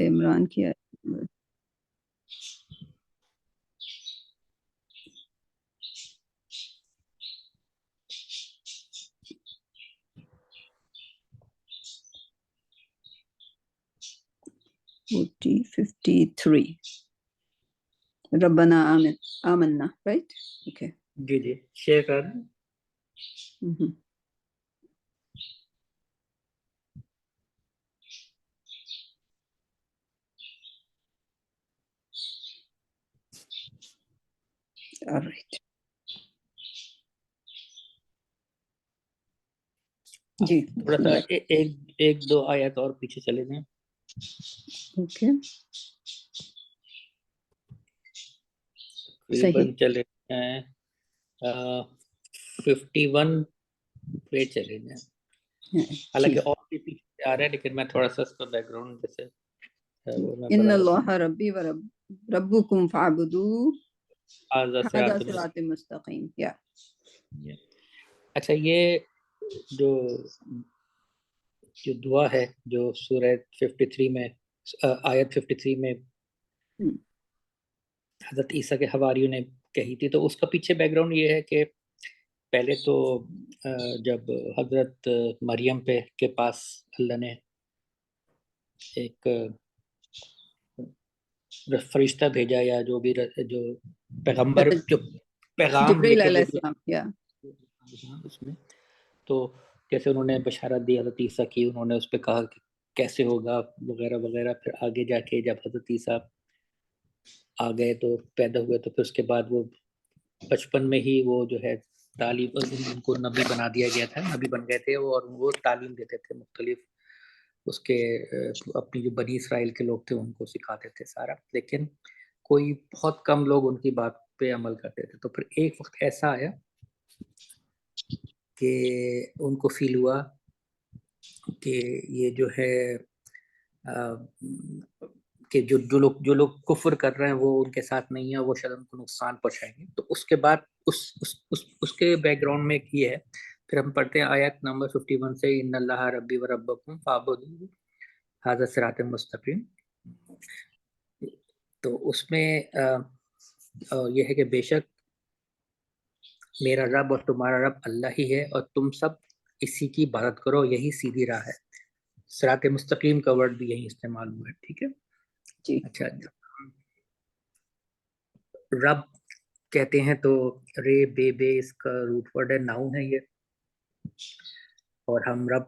عمران کی آیت 53 ربنا آمنا right okay جی شیئر کر دیں. all right جی تھوڑا سا ایک دو آیات اور پیچھے چلے جائیں. اوکے تقریباً چلے ہیں 51 پہ چلے جائیں. حالانکہ اور بھی پیچھے آ رہا ہے لیکن میں تھوڑا سا اس کا بیک گراؤنڈ جیسے ان اللہ ربی و ربکم فاعبدوہ ھذا صراط مستقیم. اچھا یہ جو دعا ہے جو سورہ 53 میں آیت 53 میں حضرت عیسیٰ کے حواریوں نے کہی تھی، تو اس کا پیچھے بیک گراؤنڈ یہ ہے کہ پہلے تو جب حضرت مریم کے پاس اللہ نے ایک فرشتہ بھیجا یا جو بھی جو پیغمبر جو پیغام جبریل علیہ السلام اس میں، تو جیسے انہوں نے بشارت دی حضرت عیسیٰ کی، انہوں نے اس پہ کہا کہ کیسے ہوگا وغیرہ وغیرہ. پھر آگے جا کے جب حضرت عیسیٰ آ گئے تو پیدا ہوئے، تو پھر اس کے بعد وہ بچپن میں ہی وہ جو ہے تعلیم، ان کو نبی بنا دیا گیا تھا، نبی بن گئے تھے اور وہ تعلیم دیتے تھے مختلف اس کے اپنی جو بنی اسرائیل کے لوگ تھے ان کو سکھاتے تھے سارا. لیکن کوئی بہت کم لوگ ان کی بات پہ عمل کرتے تھے. تو پھر ایک وقت ایسا آیا کہ ان کو فیل ہوا کہ یہ جو ہے کہ جو لوگ کفر کر رہے ہیں وہ ان کے ساتھ نہیں ہیں، وہ شاید ان کو نقصان پہنچائیں گے. تو اس کے بعد اس کے بیک گراؤنڈ میں یہ ہے. پھر ہم پڑھتے ہیں آیت نمبر 51 سے ان اللہ ربی و ربکم فاعبدوہ ھذا صراط مستقیم. تو اس میں یہ ہے کہ بے شک میرا رب اور تمہارا رب اللہ ہی ہے اور تم سب اسی کی عبادت کرو، یہی سیدھی راہ ہے. صراط مستقیم کا ورڈ بھی یہی استعمال ہوا ہے. ٹھیک ہے جی. اچھا رب کہتے ہیں تو رے بے اس کا روٹ ورڈ ہے، ناؤن ہے یہ. اور ہم رب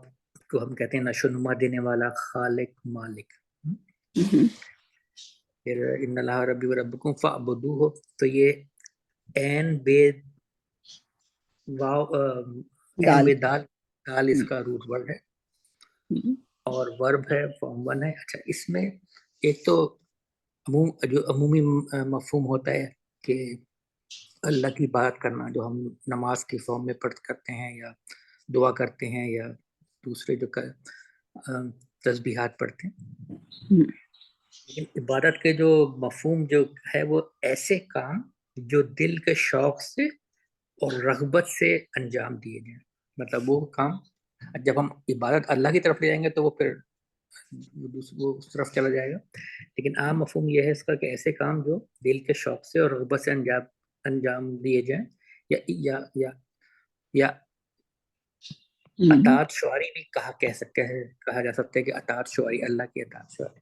کو ہم کہتے ہیں نشوونما دینے والا، خالق، مالک. پھر ان اللہ ربی و ربکم فاعبدوہ، تو یہ این بے واو این بے دال اس کا روٹ ورڈ ہے اور ورب ہے، فارم 1 ہے. اچھا اس میں ایک تو جو عمومی مفہوم ہوتا ہے کہ اللہ کی بات کرنا، جو ہم نماز کی فارم میں پڑھ کرتے ہیں یا دعا کرتے ہیں یا دوسرے جو تسبیحات پڑھتے ہیں. لیکن عبادت کے جو مفہوم جو ہے وہ ایسے کام جو دل کے شوق سے اور رغبت سے انجام دیے جائیں. مطلب وہ کام جب ہم عبادت اللہ کی طرف لے جائیں گے تو وہ پھر وہ اس طرف چلا جائے گا. لیکن عام مفہوم یہ ہے اس کا کہ ایسے کام جو دل کے شوق سے اور رغبت سے انجام دیے جائیں، یا اطاعت شعاری بھی کہا جا سکتا ہے کہ اطاعت شعاری، اللہ کی اطاعت شعاری.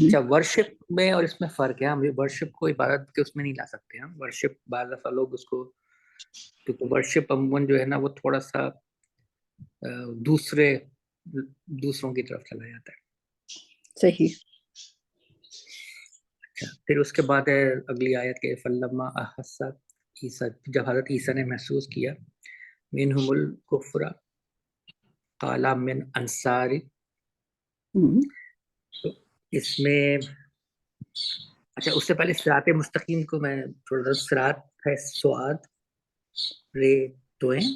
اچھا ورشپ میں اور اس میں فرق ہے. ہم ورشپ کو عبادت کے اس میں نہیں لا سکتے. ہم ورشپ بعض دفعہ لوگ اس کو، کیونکہ ورشپ عموماً جو ہے نا وہ تھوڑا سا دوسروں کی طرف چلا جاتا ہے. صحیح. اچھا پھر اس کے بعد ہے اگلی آیت کے فلما احس عیسیٰ، جب حضرت عیسیٰ نے محسوس کیا منہم الکفر قال من انصاری. تو اس میں اچھا اس سے پہلے صراط مستقیم کو میں تھوڑا سا، صراط ہے سواد رے توئیں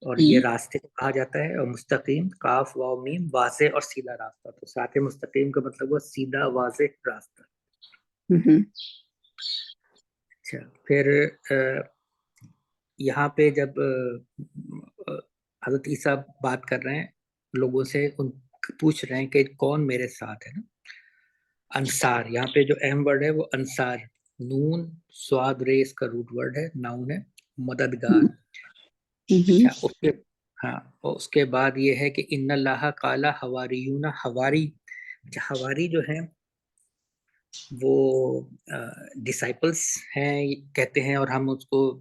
اور یہ راستے کو کہا جاتا ہے، اور مستقیم کاف واو میم واضح اور سیدھا راستہ. تو صراط مستقیم کا مطلب وہ سیدھا واضح راستہ. اچھا پھر یہاں پہ جب حضرت عیسیٰ بات کر رہے ہیں لوگوں سے، پوچھ رہے ہیں کہ کون میرے ساتھ ہے نا، انصار، یہاں پہ جو اہم ورڈ ہے وہ انصار، نون سواد ریس کا روٹ ورڈ ہے، ناؤن ہے، مددگار. اچھا اس کے ہاں اس کے بعد یہ ہے کہ ان اللہ قال حواریون، حواری. اچھا حواری جو ہیں وہ ڈسائپلس ہیں کہتے ہیں، اور ہم اس کو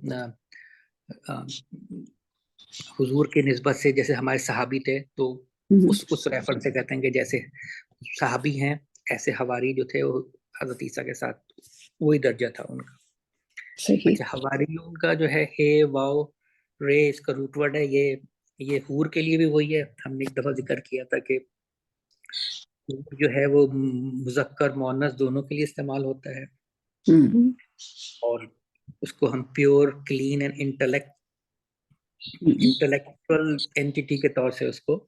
حضور کی نسبت سے جیسے ہمارے صحابی تھے تو اس ریفرنس سے کہتے ہیں کہ جیسے صحابی ہیں ایسے حواری جو تھے وہ حضرت عیسیٰ کے ساتھ وہی درجہ تھا ان کا. صحیح. اچھا حواریون کا جو ہے ہے واو رے اس کا روٹ ورڈ ہے، یہ حور کے لیے بھی وہی ہے. ہم نے ایک دفعہ ذکر کیا تھا کہ جو ہے وہ مذکر مؤنث دونوں کے لیے استعمال ہوتا ہے، اور اس کو ہم pure clean and intellectual entity کے طور سے اس کو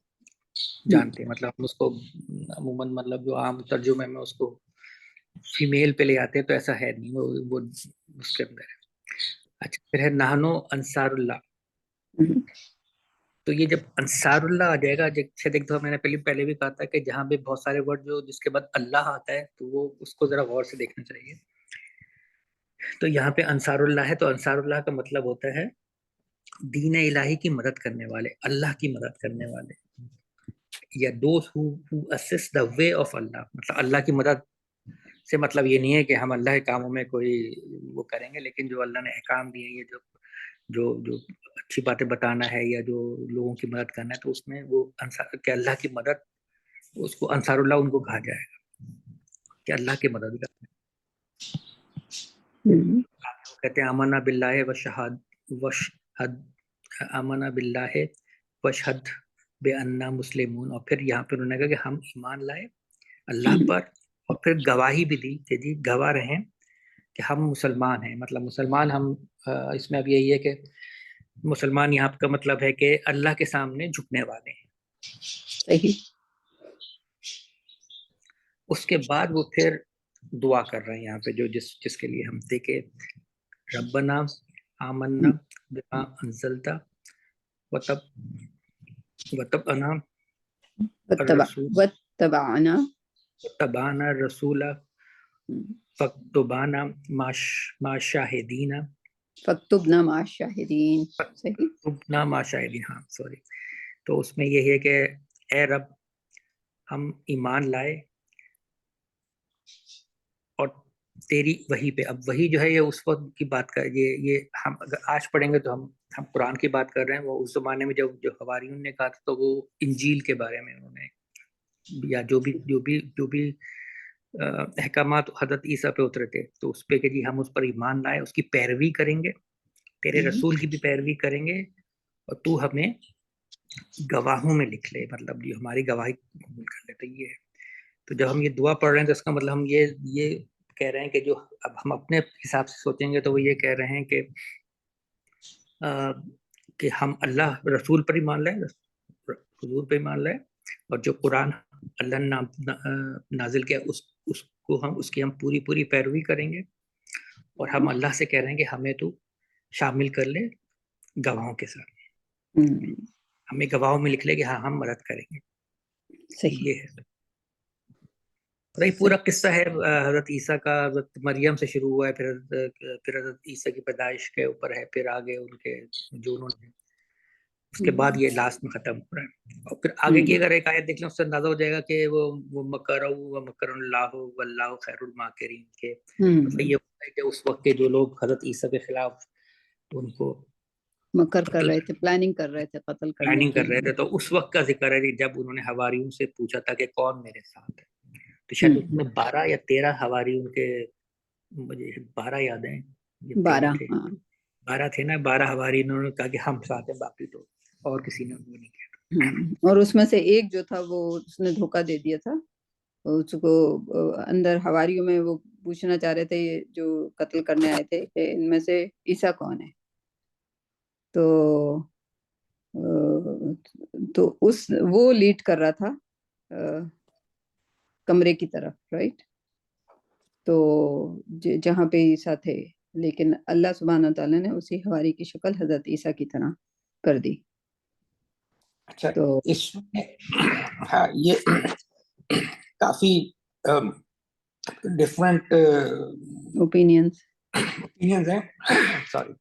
جانتے ہیں. مطلب ہم اس کو عموماً مطلب جو عام ترجمے میں اس کو فیمیل پہ لے آتے ہیں تو ایسا ہے نہیں، وہ اس کے اندر ہے. اچھا پھر ہے نحنو انصار اللہ. تو یہ جب انصار اللہ آ جائے گا، جیسے ایک دفعہ میں نے پہلے بھی کہا تھا کہ جہاں پہ بہت سارے ورڈ جو جس کے بعد اللہ آتا ہے تو وہ اس کو ذرا غور سے دیکھنا چاہیے. تو یہاں پہ انصار اللہ ہے تو انصار اللہ کا مطلب ہوتا ہے دین الہی کی مدد کرنے والے، اللہ کی مدد کرنے والے، یا those who assist the way of اللہ. مطلب اللہ کی مدد سے مطلب یہ نہیں ہے کہ ہم اللہ کے کاموں میں کوئی وہ کریں گے، لیکن جو اللہ نے احکام دیے ہیں، یہ جو اچھی باتیں بتانا ہے یا جو لوگوں کی مدد کرنا ہے، تو اس میں وہ کہ اللہ کی مدد، اس کو انصار اللہ ان کو کہا جائے گا کہ اللہ کی مدد کرنا. کہتے ہیں آمنا باللہ وشہد، آمنا باللہ وشہد بأننا مسلمون. اور پھر یہاں پہ انہوں نے کہا کہ ہم ایمان لائے اللہ پر، اور پھر گواہی بھی دی کہ جی گواہ رہیں کہ ہم مسلمان ہیں. مطلب مسلمان ہم اس میں اب یہی ہے کہ مسلمان یہاں کا مطلب ہے کہ اللہ کے سامنے جھکنے والے ہیں. صحیح. اس کے بعد وہ پھر دعا کر رہے ہیں یہاں پہ جو جس کے لیے ہم تھے کہ ربنا آمنا بما انزلت واتبعنا الرسول فاکتبنا مع شاہدین. فاکتبنا مع الشاہدین. صحیح. فاکتبنا مع شاہدین، ہاں سوری. تو اس میں یہ ہے کہ اے رب ہم ایمان لائے اور تیری وحی پہ. اب وحی جو ہے یہ اس وقت کی بات کر، یہ ہم اگر آج پڑھیں گے تو ہم قرآن کی بات کر رہے ہیں. وہ اس زمانے میں جو حواریون نے کہا تھا تو وہ انجیل کے بارے میں انہوں نے، یا جو بھی احکامات حضرت عیسیٰ پہ اترے تھے تو اس پہ کہ جی ہم اس پر ایمان لائے، اس کی پیروی کریں گے، تیرے رسول کی بھی پیروی کریں گے، اور تو ہمیں گواہوں میں لکھ لے، مطلب جو ہماری گواہی قبول کر لے. تو یہ ہے. تو جب ہم یہ دعا پڑھ رہے ہیں تو اس کا مطلب ہم یہ کہہ رہے ہیں کہ جو اب ہم اپنے حساب سے سوچیں گے تو وہ یہ کہہ رہے ہیں کہ ہم اللہ رسول پر ایمان لائیں، حضور پہ ایمان لائیں، اور جو قرآن اللہ نے نازل کیا اس کو اس کی ہم پوری پیروی کریں گے، اور ہم اللہ سے کہہ رہے ہیں کہ ہمیں تو شامل کر لے گواہوں کے ساتھ، ہمیں گواہوں میں لکھ لے کہ ہاں ہم مدد کریں گے. صحیح. یہ ہے پورا قصہ ہے حضرت عیسیٰ کا. حضرت مریم سے شروع ہوا ہے، پھر حضرت عیسیٰ کی پیدائش کے اوپر ہے، پھر آگے ان کے جو انہوں نے، اس کے بعد یہ لاسٹ میں ختم ہو رہا ہے. اور پھر آگے کی اگر ایک آیت دیکھ لیں اس سے اندازہ ہو جائے گا کہ وہ مکروا ومکر اللہ واللہ خیر الماکرین کے مطلب یہ ہوتا ہے کہ اس وقت کے جو لوگ حضرت عیسیٰ کے خلاف ان کو مکر کر رہے تھے، پلاننگ کر رہے تھے، قتل کرنے پلاننگ کر رہے تھے، تو اس وقت کا ذکر ہے جب انہوں نے حواریوں سے پوچھا تھا کہ کون میرے ساتھ ہے. تو شاید اس میں 12 یا 13 حواری ان کے، مجھے 12 یاد ہیں، 12 تھے 12 تھے نا. 12 حواری انہوں نے کہا کہ ہم ساتھ ہیں، باقی تو اور کسی نے وہ نہیں کیا. اور اس میں سے ایک جو تھا وہ اس نے دھوکہ دے دیا تھا اس کو. اندر حواریوں میں وہ پوچھنا چاہ رہے تھے یہ جو قتل کرنے آئے تھے کہ ان میں سے عیسیٰ کون ہے. تو وہ لیڈ کر رہا تھا کمرے کی طرف، رائٹ. تو جہاں پہ عیسیٰ تھے، لیکن اللہ سبحانہ تعالیٰ نے اسی حواری کی شکل حضرت عیسیٰ کی طرح کر دی. اچھا تو اس میں ہاں یہ کافی ڈفرینٹ اوپینینس ہیں. سوری,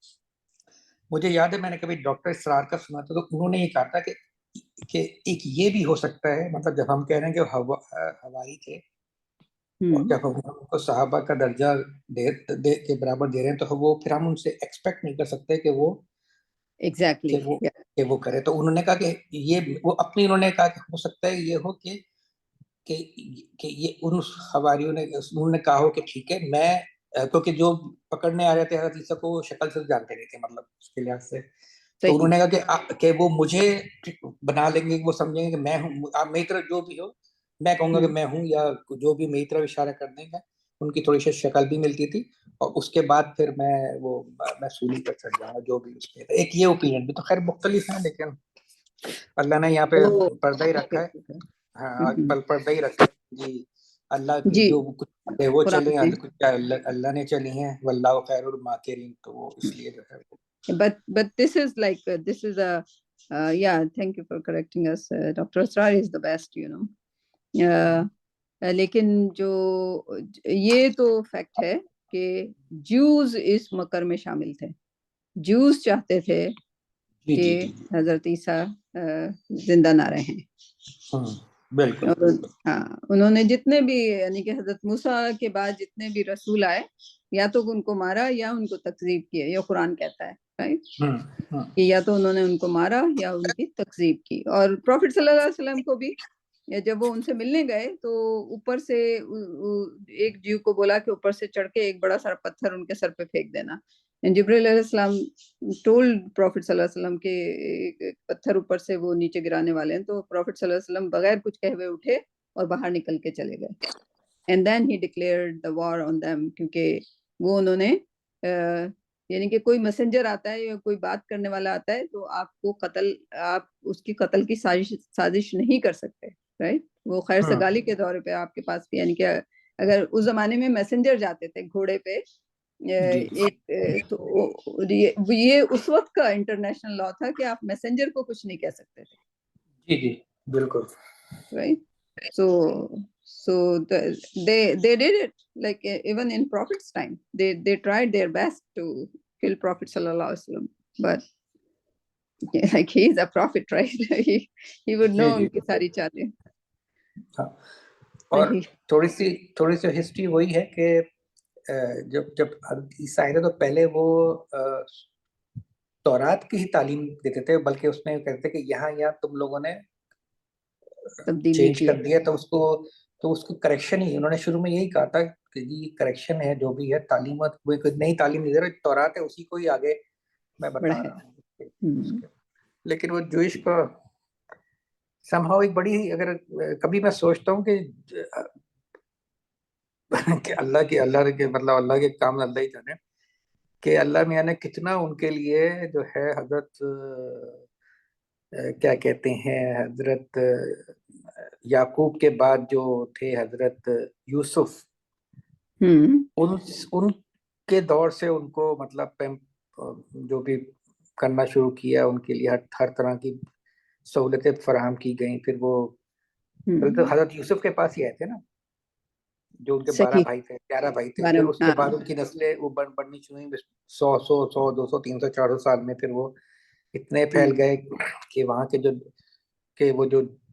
مجھے یاد ہے میں نے کبھی ڈاکٹر اسرار کا سنا تھا, تو انہوں نے یہ کہا تھا کہ ایک یہ بھی ہو سکتا ہے, مطلب جب ہم کہہ رہے ہیں کہ ہوائی تھے, جب ہم کو صحابہ کا درجہ کے برابر دے رہے ہیں, تو وہ پھر ہم ان سے ایکسپیکٹ نہیں کر سکتے کہ وہ کہ وہ کرے. تو انہوں نے کہا کہ یہ وہ اپنی انہوں نے کہا کہ ہو سکتا ہے یہ ہو کہ یہ ان حواریوں نے انہوں نے کہا ہو کہ ٹھیک ہے, میں کیونکہ جو پکڑنے آ رہے تھے حضرت عیسیٰ کو شکل سے جانتے نہیں تھے, مطلب اس کے لحاظ سے, تو انہوں نے کہا کہ وہ مجھے بنا لیں گے, وہ سمجھیں گے کہ میں ہوں, آپ میری طرف جو بھی ہو, میں کہوں گا کہ میں ہوں, یا جو بھی میری طرف اشارہ کر دیں گے. ان کی تھوڑی سی شکل بھی ملتی تھی, اور اس کے بعد پھر میں سولی پر چڑھ جاؤں گا, جو بھی اس کے. ایک یہ اوپینین بھی تو خیر مختلف ہیں, لیکن اللہ نے یہاں پہ پردہ ہی رکھا ہے. ہاں, پردہ ہی رکھا ہے جی. اللہ کی جو کچھ وہ چلے, اللہ نے چلی ہیں, واللہ خیر الماکرین, تو وہ اس لیے جو ہے. But this is like this is a yeah, thank you for correcting us. Dr. Asrar is the best, you know. لیکن جو یہ تو فیکٹ ہے کہ جوز اس مکر میں شامل تھے. جوز چاہتے تھے کہ حضرت عیسیٰ زندہ نہ رہیں. بالکل. ہاں, انہوں نے جتنے بھی, یعنی کہ حضرت موسیٰ کے بعد جتنے بھی رسول آئے, یا تو ان کو مارا یا ان کو تکذیب کیا, یہ قرآن کہتا ہے کہ یا تو انہوں نے ان کو مارا یا ان کی تکذیب کی. اور پروفٹ صلی اللہ علیہ وسلم کو بھی جب وہ ان سے ملنے گئے تو اوپر سے ایک جیو کو بولا کہ اوپر سے چڑھ کے ایک بڑا سارا پتھر ان کے سر پہ پھینک دینا. جبریل علیہ السلام ٹولڈ پروفٹ صلی اللہ علیہ وسلم کہ پتھر اوپر سے وہ نیچے گرانے والے ہیں. تو پروفٹ صلی اللہ علیہ وسلم بغیر کچھ کہے ہوئے اٹھے اور باہر نکل کے چلے گئے. And then he declared the war on them, کیونکہ وہ انہوں نے یعنی کہ کوئی میسنجر آتا ہے یا کوئی بات کرنے والا آتا ہے تو آپ اس کی قتل کی سازش نہیں کر سکتے, رائٹ. وہ خیر سگالی کے دور پہ آپ کے پاس, یعنی کہ اگر اس زمانے میں میسنجر جاتے تھے گھوڑے پہ, ایک تو یہ اس وقت کا انٹرنیشنل لا تھا کہ آپ میسنجر کو کچھ نہیں کہہ سکتے تھے. جی بالکل, right. So they did it, like even in Prophet's time they tried their best to kill Prophet sallallahu alaihi wasallam, but like he is a prophet, right? he would know unki sari chalein. اور تھوڑی سی history وہی ہے کہ جب عیسیٰ آئے تھے تو پہلے وہ تورات کی ہی تعلیم دیتے تھے, بلکہ اس میں کہتے تھے کہ یہاں تم لوگوں نے چینج کر دیا, تو اس کو کریکشن ہی انہوں نے شروع میں یہی کہا تھا کہ یہ کریکشن ہے, جو بھی ہے تعلیمات, کوئی نئی تعلیم نہیں دے رہا, تورات ہے اسی کو ہی آگے میں بتا رہا ہوں. لیکن وہ جوئش کو somehow ایک بڑی, اگر کبھی میں سوچتا ہوں کہ اللہ کے مطلب اللہ کے کام اللہ ہی جانے, کہ اللہ میاں نے کتنا ان کے لیے جو ہے حضرت کیا کہتے ہیں, حضرت یعقوب کے بعد جو تھے حضرت یوسف, ان کے دور سے ان کو مطلب جو بھی کرنا شروع کیا, ان کے لیے ہر طرح کی سہولتیں فراہم کی گئیں. پھر وہ حضرت یوسف کے پاس ہی آئے تھے نا, جو ان کے 12 بھائی تھے, 11 بھائی تھے. پھر اس کے بعد ان کی نسلیں وہ بڑھنی شروع ہوئی, 100 200 300 400 سال میں. پھر وہ اتنے پھیل گئے کہ وہاں کے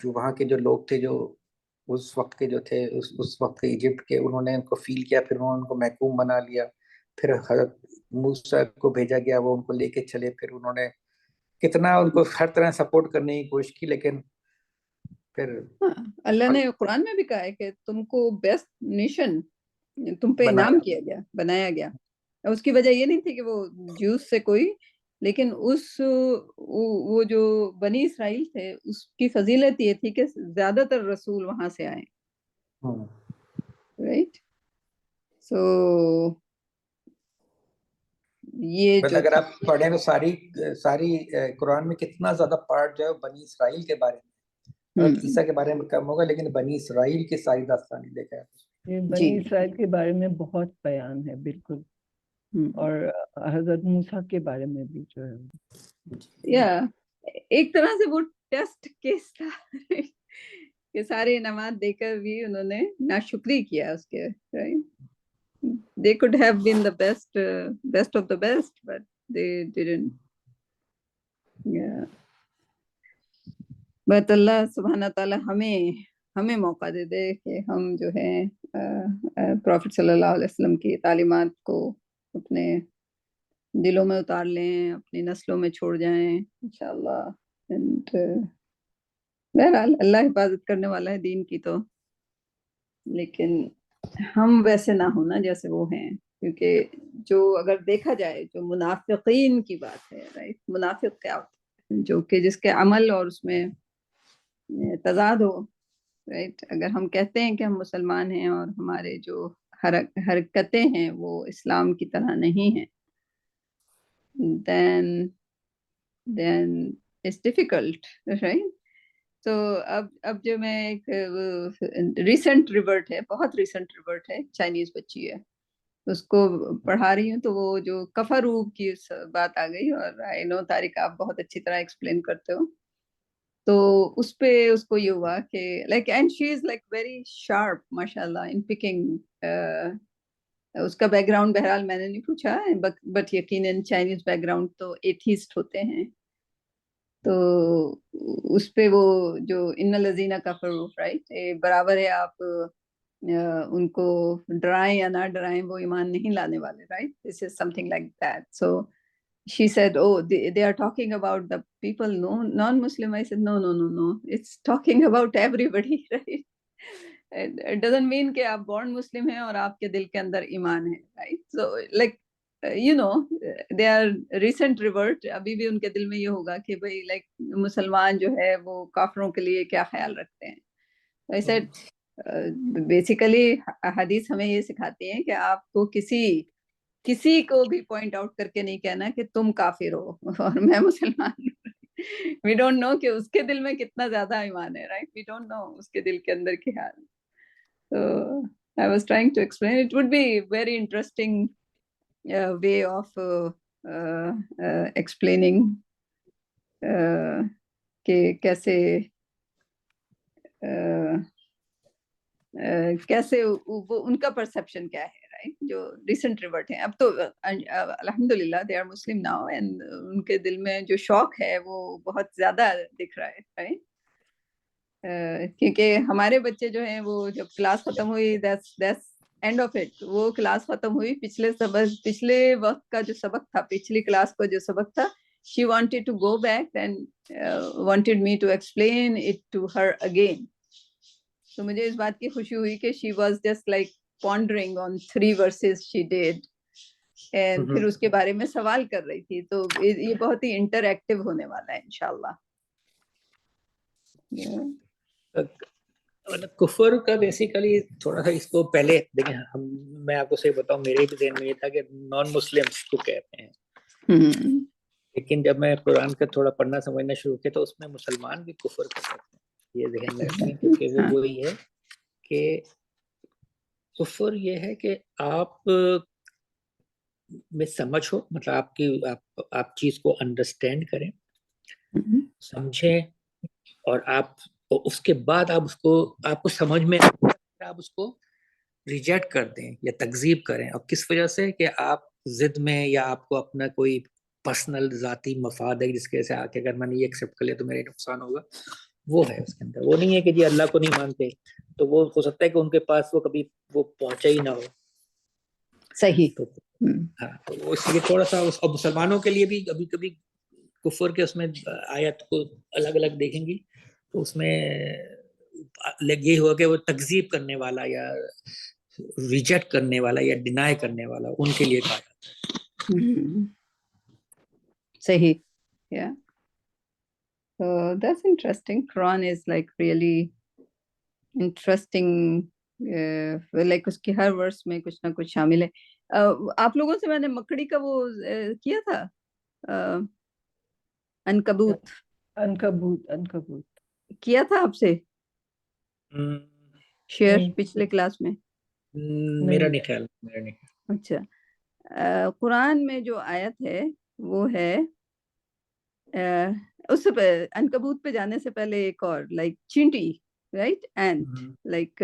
وہاں کے جو لوگ تھے, جو اس وقت کے جو تھے, اس وقت کے ایجپٹ کے, انہوں نے ان کو فیل کیا, پھر انہوں نے ان کو محکوم بنا لیا. پھر حضرت موسیٰ کو بھیجا گیا, وہ ان کو لے کے چلے. پھر انہوں نے کتنا ان کو ہر طرح سپورٹ کرنے کی کوشش کی, لیکن پھر اللہ نے قرآن میں بھی کہا ہے کہ تم کو بیسٹ نیشن تم پہ انعام کیا گیا, بنایا گیا. اس کی وجہ یہ نہیں تھی کہ وہ جوز سے کوئی, لیکن وہ جو بنی اسرائیل تھے اس کی فضیلت یہ تھی کہ زیادہ تر رسول وہاں سے آئے, رائٹ. سو یہ جو اگر آپ پڑھیں تو ساری قرآن میں کتنا زیادہ پارٹ جو ہے بنی اسرائیل کے بارے میں, عیسیٰ کے بارے میں کم ہوگا, لیکن بنی اسرائیل کی ساری داستانی لے کے بنی اسرائیل کے بارے میں بہت بیان ہے, بالکل. اور حضرت موسیٰ کے بارے میں بھی جو ہے ایک طرح سے وہ ٹیسٹ کیس تھا کہ سارے انعامات دے کر بھی انہوں نے ناشکری کیا اس کے. They could have been the best of the best, but they didn't. Yeah. But اللہ سبحانہ تعالیٰ ہمیں موقع دے دے کہ ہم جو ہے پروفٹ صلی اللہ علیہ وسلم کی تعلیمات کو اپنے دلوں میں اتار لیں، اپنی نسلوں میں چھوڑ جائیں انشاءاللہ. بہرحال اللہ حفاظت کرنے والا ہے دین کی، تو لیکن ہم ویسے نہ ہونا جیسے وہ ہیں. کیونکہ جو اگر دیکھا جائے جو منافقین کی بات ہے، رائٹ، منافق کیا ہوتا ہے؟ جو کہ جس کے عمل اور اس میں تضاد ہو، رائٹ. اگر ہم کہتے ہیں کہ ہم مسلمان ہیں اور ہمارے جو حرکتیں ہیں وہ اسلام کی طرح نہیں ہیں، then it's difficult, right. تو اب جو میں ایک ریسنٹ ریورٹ ہے، بہت ریسنٹ ریورٹ ہے، چائنیز بچی ہے، اس کو پڑھا رہی ہوں، تو وہ جو کفروب کی بات آ گئی، اور آئی نو طارق آپ بہت اچھی طرح ایکسپلین کرتے ہو، تو اس پہ اس کو یہ ہوا کہ like and she is like very sharp ماشاء اللہ ان پکنگ. اس کا بیک گراؤنڈ بہرحال میں نے نہیں پوچھا، بٹ یقیناً چائنیز بیک گراؤنڈ تو ایتھیسٹ ہوتے ہیں. تو اس پہ وہ جو ان الذین کفروا، رائٹ، برابر ہے آپ ان کو ڈرائیں یا نہ ڈرائیں، وہ ایمان نہیں لانے والے، right. This is some thing like that. So she said, oh, they are talking about the people, no, non-Muslim. I said, no, it's talking about everybody, right. It doesn't mean کہ آپ born Muslim ہیں اور آپ کے دل کے اندر ایمان ہے، right. So like they are recent revert. ابھی بھی ان کے دل میں یہ ہوگا کہ بھئی like مسلمان جو ہے وہ کافروں کے لیے کیا خیال رکھتے ہیں. I said basically حدیث ہمیں یہ سکھاتی ہے کہ آپ کو کسی کو بھی پوائنٹ آؤٹ کر کے نہیں کہنا کہ تم کافر ہو اور میں مسلمان ہوں. We don't know کہ اس کے دل میں کتنا زیادہ ایمان ہے، right. We don't know اس کے دل کے اندر کیا حال. So I was trying to explain. It would be very interesting way of explaining کہ کیسے وہ ان کا پرسپشن کیا ہے، رائٹ، جو ریسنٹ ریورٹ ہیں. اب تو الحمدللہ they are Muslim now, and ان کے دل میں جو شوق ہے وہ بہت زیادہ دکھ رہا ہے، رائٹ. کیونکہ ہمارے بچے جو ہیں وہ جب کلاس ختم ہوئی، that's end of it. وہ کلاس ختم ہوئی، پچھلے وقت کا جو سبق تھا، پچھلی کلاس کا جو سبق تھا، she wanted to go back and wanted me to explain it to her again. تو مجھے اس بات کی خوشی ہوئی کہ she was just like pondering on 3 verses she did, and پھر اس کے بارے میں سوال کر رہی تھی. تو یہ بہت ہی انٹریکٹیو ہونے والا ہے انشاءاللہ. کفر کا بیسیکلی تھوڑا سا اس کو پہلے دیکھیں، میں آپ کو صحیح بتاؤں، میرے بھی ذہن میں یہ تھا کہ نان مسلمس کو کہتے ہیں، لیکن جب میں قرآن کا تھوڑا پڑھنا سمجھنا شروع کیا تو اس میں مسلمان بھی کفر کر سکتے ہیں. یہ ذہن میں رکھیں، کیونکہ وہ وہی ہے کہ کفر یہ ہے کہ آپ میں سمجھ ہو، مطلب آپ چیز کو انڈرسٹینڈ کریں، سمجھیں، اور آپ اس کے بعد آپ کو سمجھ میں آپ اس کو ریجیکٹ کر دیں یا تکذیب کریں. اور کس وجہ سے کہ آپ ضد میں، یا آپ کو اپنا کوئی پرسنل ذاتی مفاد ہے جس کے سے آ کے اگر میں نے یہ ایکسیپٹ کر لیا تو میرے نقصان ہوگا، وہ ہے اس کے اندر. وہ نہیں ہے کہ جی اللہ کو نہیں مانتے، تو وہ ہو سکتا ہے کہ ان کے پاس وہ کبھی وہ پہنچا ہی نہ ہو. صحیح. ہاں، تو اس لیے تھوڑا سا اور مسلمانوں کے لیے بھی کبھی کبھی کفر کے اس میں آیت کو الگ الگ دیکھیں گی تو اس میں یہ ہوا کہ وہ تکذیب کرنے والا یا ریجیکٹ کرنے والا یا ڈینائی کرنے والا، ان کے لیے کہا جاتا ہے. صحیح. yeah. So that's interesting. Quran is like really interesting. like اس کی ہر ورس میں کچھ نہ کچھ شامل ہے. آپ لوگوں سے میں نے مکڑی کا وہ کیا تھا، عنکبوت کیا تھا آپ سے شیئر پچھلے کلاس میں. میرا نہیں خیال. اچھا، قرآن میں جو آیت ہے وہ ہے، اس سے عنکبوت پہ جانے سے پہلے ایک اور like چینٹی right? Ant, like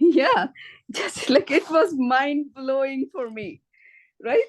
yeah, just like it was mind blowing for me, right?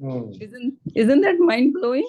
Isn't that mind blowing?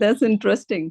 That's interesting.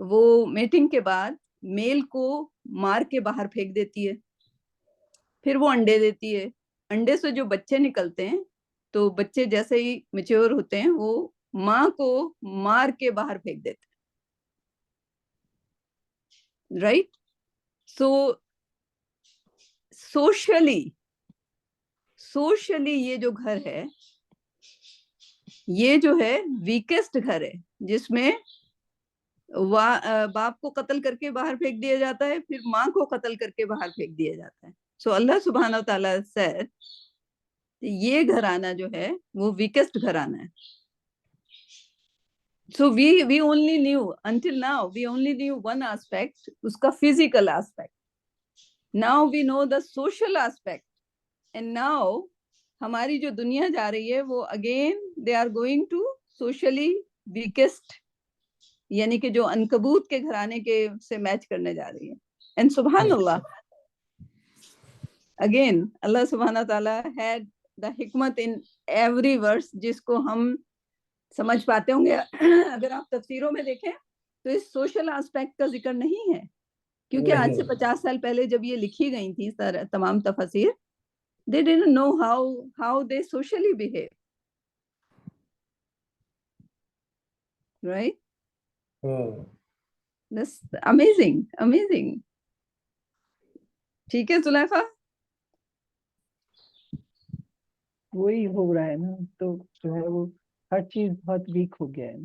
وہ میٹنگ کے بعد میل کو مار کے باہر پھینک دیتی ہے، پھر وہ انڈے دیتی ہے، انڈے سے جو بچے نکلتے ہیں تو بچے جیسے ہی میچور ہوتے ہیں وہ ماں کو مار کے باہر پھینک دیتے ہیں، رائٹ؟ سو سوشلی یہ جو گھر ہے یہ جو ہے ویکسٹ گھر ہے، جس میں باپ کو قتل کر کے باہر پھینک دیا جاتا ہے، پھر ماں کو قتل کر کے باہر پھینک دیا جاتا ہے. سو اللہ سبحانہ وتعالیٰ سے یہ گھرانہ جو ہے وہ ویکسٹ گھرانہ ہے. سو we only knew until now we only knew one aspect، اس کا physical aspect. Now we know the social aspect and now ہماری جو دنیا جا رہی ہے وہ again they are going to socially weakest، یعنی کہ جو عنکبوت کے گھرانے کے سے میچ کرنے جا رہی ہے. And سبحان اللہ again اللہ سبحانہ تعالیٰ had the حکمت in every verse، جس کو ہم سمجھ پاتے ہوں گے. اگر آپ تفسیروں میں دیکھیں تو اس سوشل آسپیکٹ کا ذکر نہیں ہے، کیونکہ آج سے 50 سال پہلے جب یہ لکھی گئی تھی تمام تفاسیر، they didn't know how they socially behave، right? That's amazing. ٹھیک ہے زلیخا؟ وہی ہو رہا ہے نا، تو جو ہے وہ ہر چیز بہت ویک ہو گیا ہے.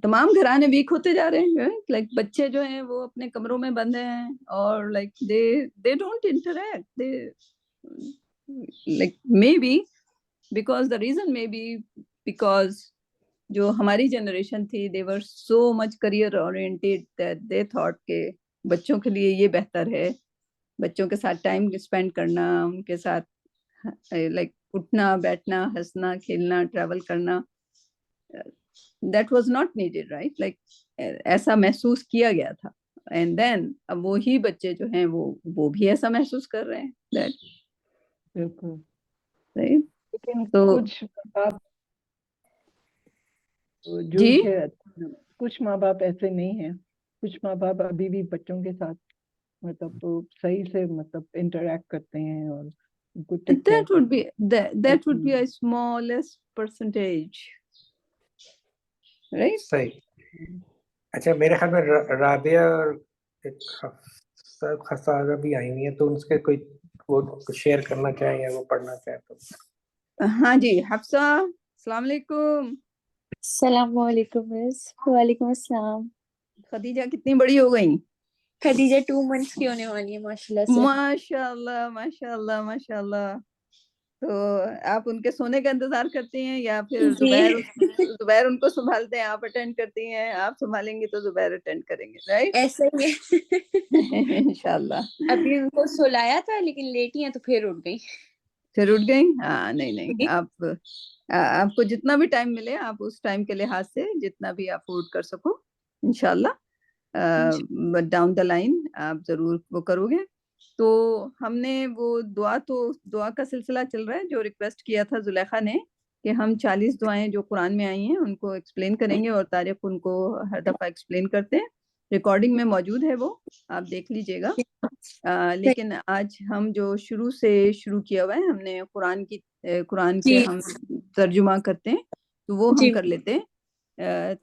تمام گھرانے ویک ہوتے جا رہے ہیں. لائک بچے جو ہیں وہ اپنے کمروں میں بندے ہیں اور like they don't interact. Like maybe because the reason may be because جو ہماری جنریشن تھی they were so much career oriented that they thought کہ بچوں کے لیے یہ بہتر ہے، بچوں کے ساتھ ٹائم اسپینڈ کرنا، ان کے ساتھ لائک اٹھنا بیٹھنا ہنسنا کھیلنا ٹریول کرنا. That was not needed, right? Like ایسا محسوس کیا گیا تھا. And then اب وہی بچے جو ہیں وہ بھی ایسا محسوس کر رہے ہیں. بالکل. Right? لیکن تو کچھ باپ جو جی ہے کچھ ماں باپ ایسے نہیں ہیں، کچھ ماں باپ ابھی بھی بچوں کے ساتھ مطلب صحیح سے مطلب انٹریکٹ کرتے ہیں اور ان کو take care that would be a smallest percentage, right? صحیح. اچھا میرے خیال میں رابعہ اور خسارہ بھی آئی ہوئی ہیں، تو ان کے کوئی وہ شیئر کرنا چاہیں یا وہ پڑھنا چاہیں تو. ہاں جی حفصہ السلام علیکم. السلام علیکم مس. وعلیکم السلام. خدیجہ کتنی بڑی ہو گئی؟ خدیجہ 2 months کی ہونے والی ہے ماشاءاللہ سے. ماشاء اللہ ماشاء اللہ ماشاء اللہ. تو آپ ان کے سونے کا انتظار کرتی ہیں یا پھر زبیر ان کو سنبھالتے ہیں، آپ اٹینڈ کرتی ہیں؟ آپ سنبھالیں گی تو زبیر اٹینڈ کریں گے، رائٹ؟ ایسا ہی ہے. انشاءاللہ. ابھی ان کو سلایا تھا لیکن لیٹی ہیں تو پھر اٹھ گئی. پھر اٹھ گئی؟ ہاں نہیں آپ کو جتنا بھی ٹائم ملے آپ اس ٹائم کے لحاظ سے جتنا بھی آپ افورڈ کر سکو انشاءاللہ ڈاؤن دا لائن آپ ضرور وہ کرو گے. تو ہم نے وہ دعا کا سلسلہ چل رہا ہے جو ریکویسٹ کیا تھا زلیخا نے کہ ہم 40 دعائیں جو قرآن میں آئی ہیں ان کو ایکسپلین کریں گے، اور طارق ان کو ہر دفعہ ایکسپلین کرتے ہیں. ریکارڈنگ میں موجود ہے، وہ آپ دیکھ لیجئے گا. لیکن آج ہم جو شروع کیا ہوا ہے، ہم نے قرآن کے ہم ترجمہ کرتے ہیں تو وہ ہم کر لیتے ہیں،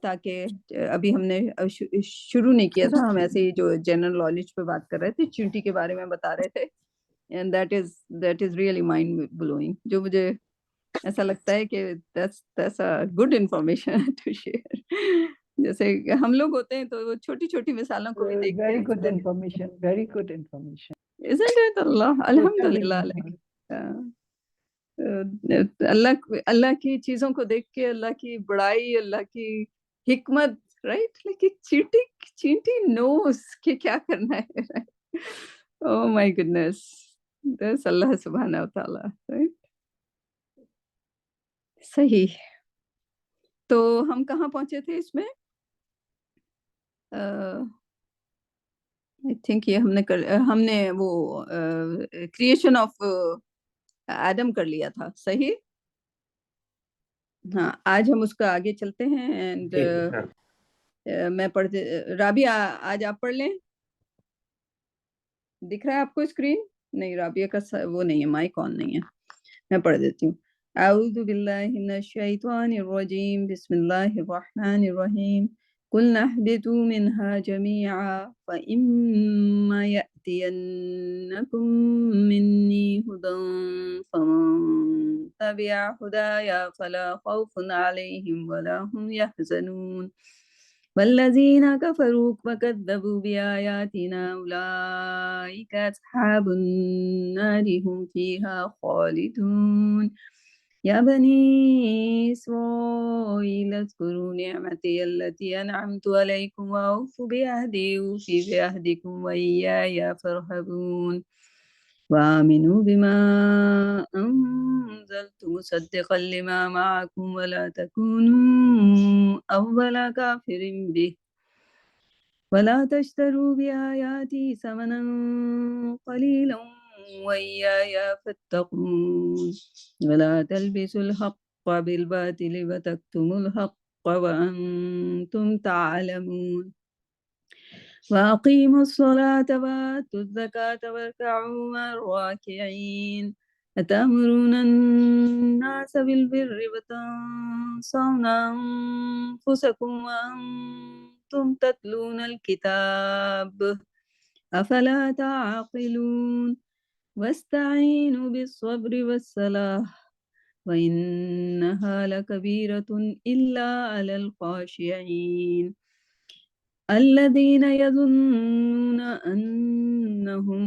تاکہ ابھی ہم نے شروع نہیں کیا تھا، ہم ایسے ہی جو جنرل نالج پہ بات کر رہے تھے، چینٹی کے بارے میں بتا رہے تھے. And that is really mind blowing, جو مجھے ایسا لگتا ہے کہ that's a good information to share. جیسے ہم لوگ ہوتے ہیں تو وہ چھوٹی چھوٹی مثالوں کو بھی دیکھتے ہیں. Very good information, very good information. Isn't it اللہ الحمدللہ. اللہ کی چیزوں کو دیکھ کے اللہ کی بڑائی، اللہ کی حکمت، رائٹ؟ لیکن چینٹی نوز کہ کیا کرنا ہے. او مائی گڈنس، دس اللہ سبحانہ و تعالیٰ، رائٹ؟ صحیح. تو ہم کہاں پہنچے تھے اس میں؟ I think یہ ہم نے وہ کریشن آف ایڈم کر لیا تھا. صحیح. ہاں آج ہم اس کا آگے چلتے ہیں اینڈ میں پڑھ رابعہ آج آپ پڑھ لیں. دکھ رہا ہے آپ کو اسکرین؟ نہیں رابعہ کا وہ نہیں ہے، مائک آن نہیں ہے. میں پڑھ دیتی ہوں. اعوذ باللہ من الشیطان الرجیم، بسم اللہ الرحمن الرحیم. قلنا اهبطوا منها جميعا فإما يأتينكم مني هدى فمن تبع هدايا فلا خوف عليهم ولا هم يحزنون والذين كفروا وكذبوا بآياتنا أولئك أصحاب النار هم فيها خالدون. يا بني إسرائيل اذكروا نعمتي التي أنعمت عليكم وأوفوا بعهدي أوفي بعهدكم وإياي فارهبون. وآمنوا بما أنزلت مصدقا لما معكم ولا تكونوا أول كافر به ولا تشتروا بآياتي ثمنا قليلا وإياي فاتقون ولا تلبسوا الحق بالباطل وتكتموا الحق وأنتم تعلمون. وأقيموا الصلاة وآتوا الزكاة واركعوا مع الراكعين. أتأمرون الناس بالبر وتنسون أنفسكم وأنتم تتلون الكتاب أفلا تعقلون. واستعينوا بالصبر والصلاة وإنها لكبيرة إلا على الخاشعين الذين يظنون أنهم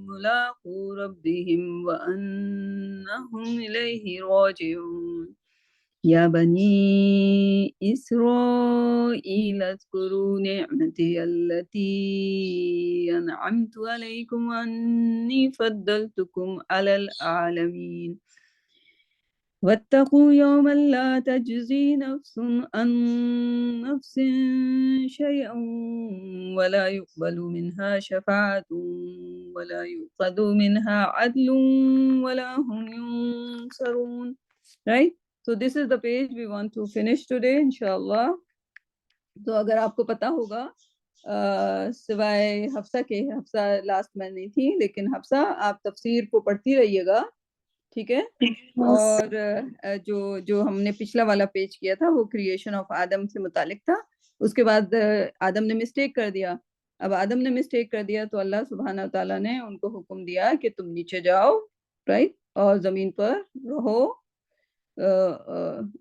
ملاقو ربهم وأنهم إليه راجعون. يا بني إسرائيل اذكروا نعمتي التي أنعمت عليكم وأني فضلتكم على العالمين. واتقوا يوما لا تجزي نفس عن نفس شيئا ولا يقبل منها شفاعة ولا يؤخذ منها عدل ولا هم ينصرون. Right? So this is the page we want to finish today inshallah. تو اگر آپ کو پتا ہوگا سوائے حفصہ کے، حفصہ لاسٹ میں نہیں تھی، لیکن حفصہ آپ تفسیر کو پڑھتی رہیے گا، ٹھیک ہے؟ اور جو ہم نے پچھلا والا پیج کیا تھا وہ کریشن آف آدم سے متعلق تھا. اس کے بعد آدم نے مسٹیک کر دیا. اب آدم نے مسٹیک کر دیا تو اللہ سبحانہ تعالیٰ نے ان کو حکم دیا کہ تم نیچے جاؤ، رائٹ، اور زمین پر رہو،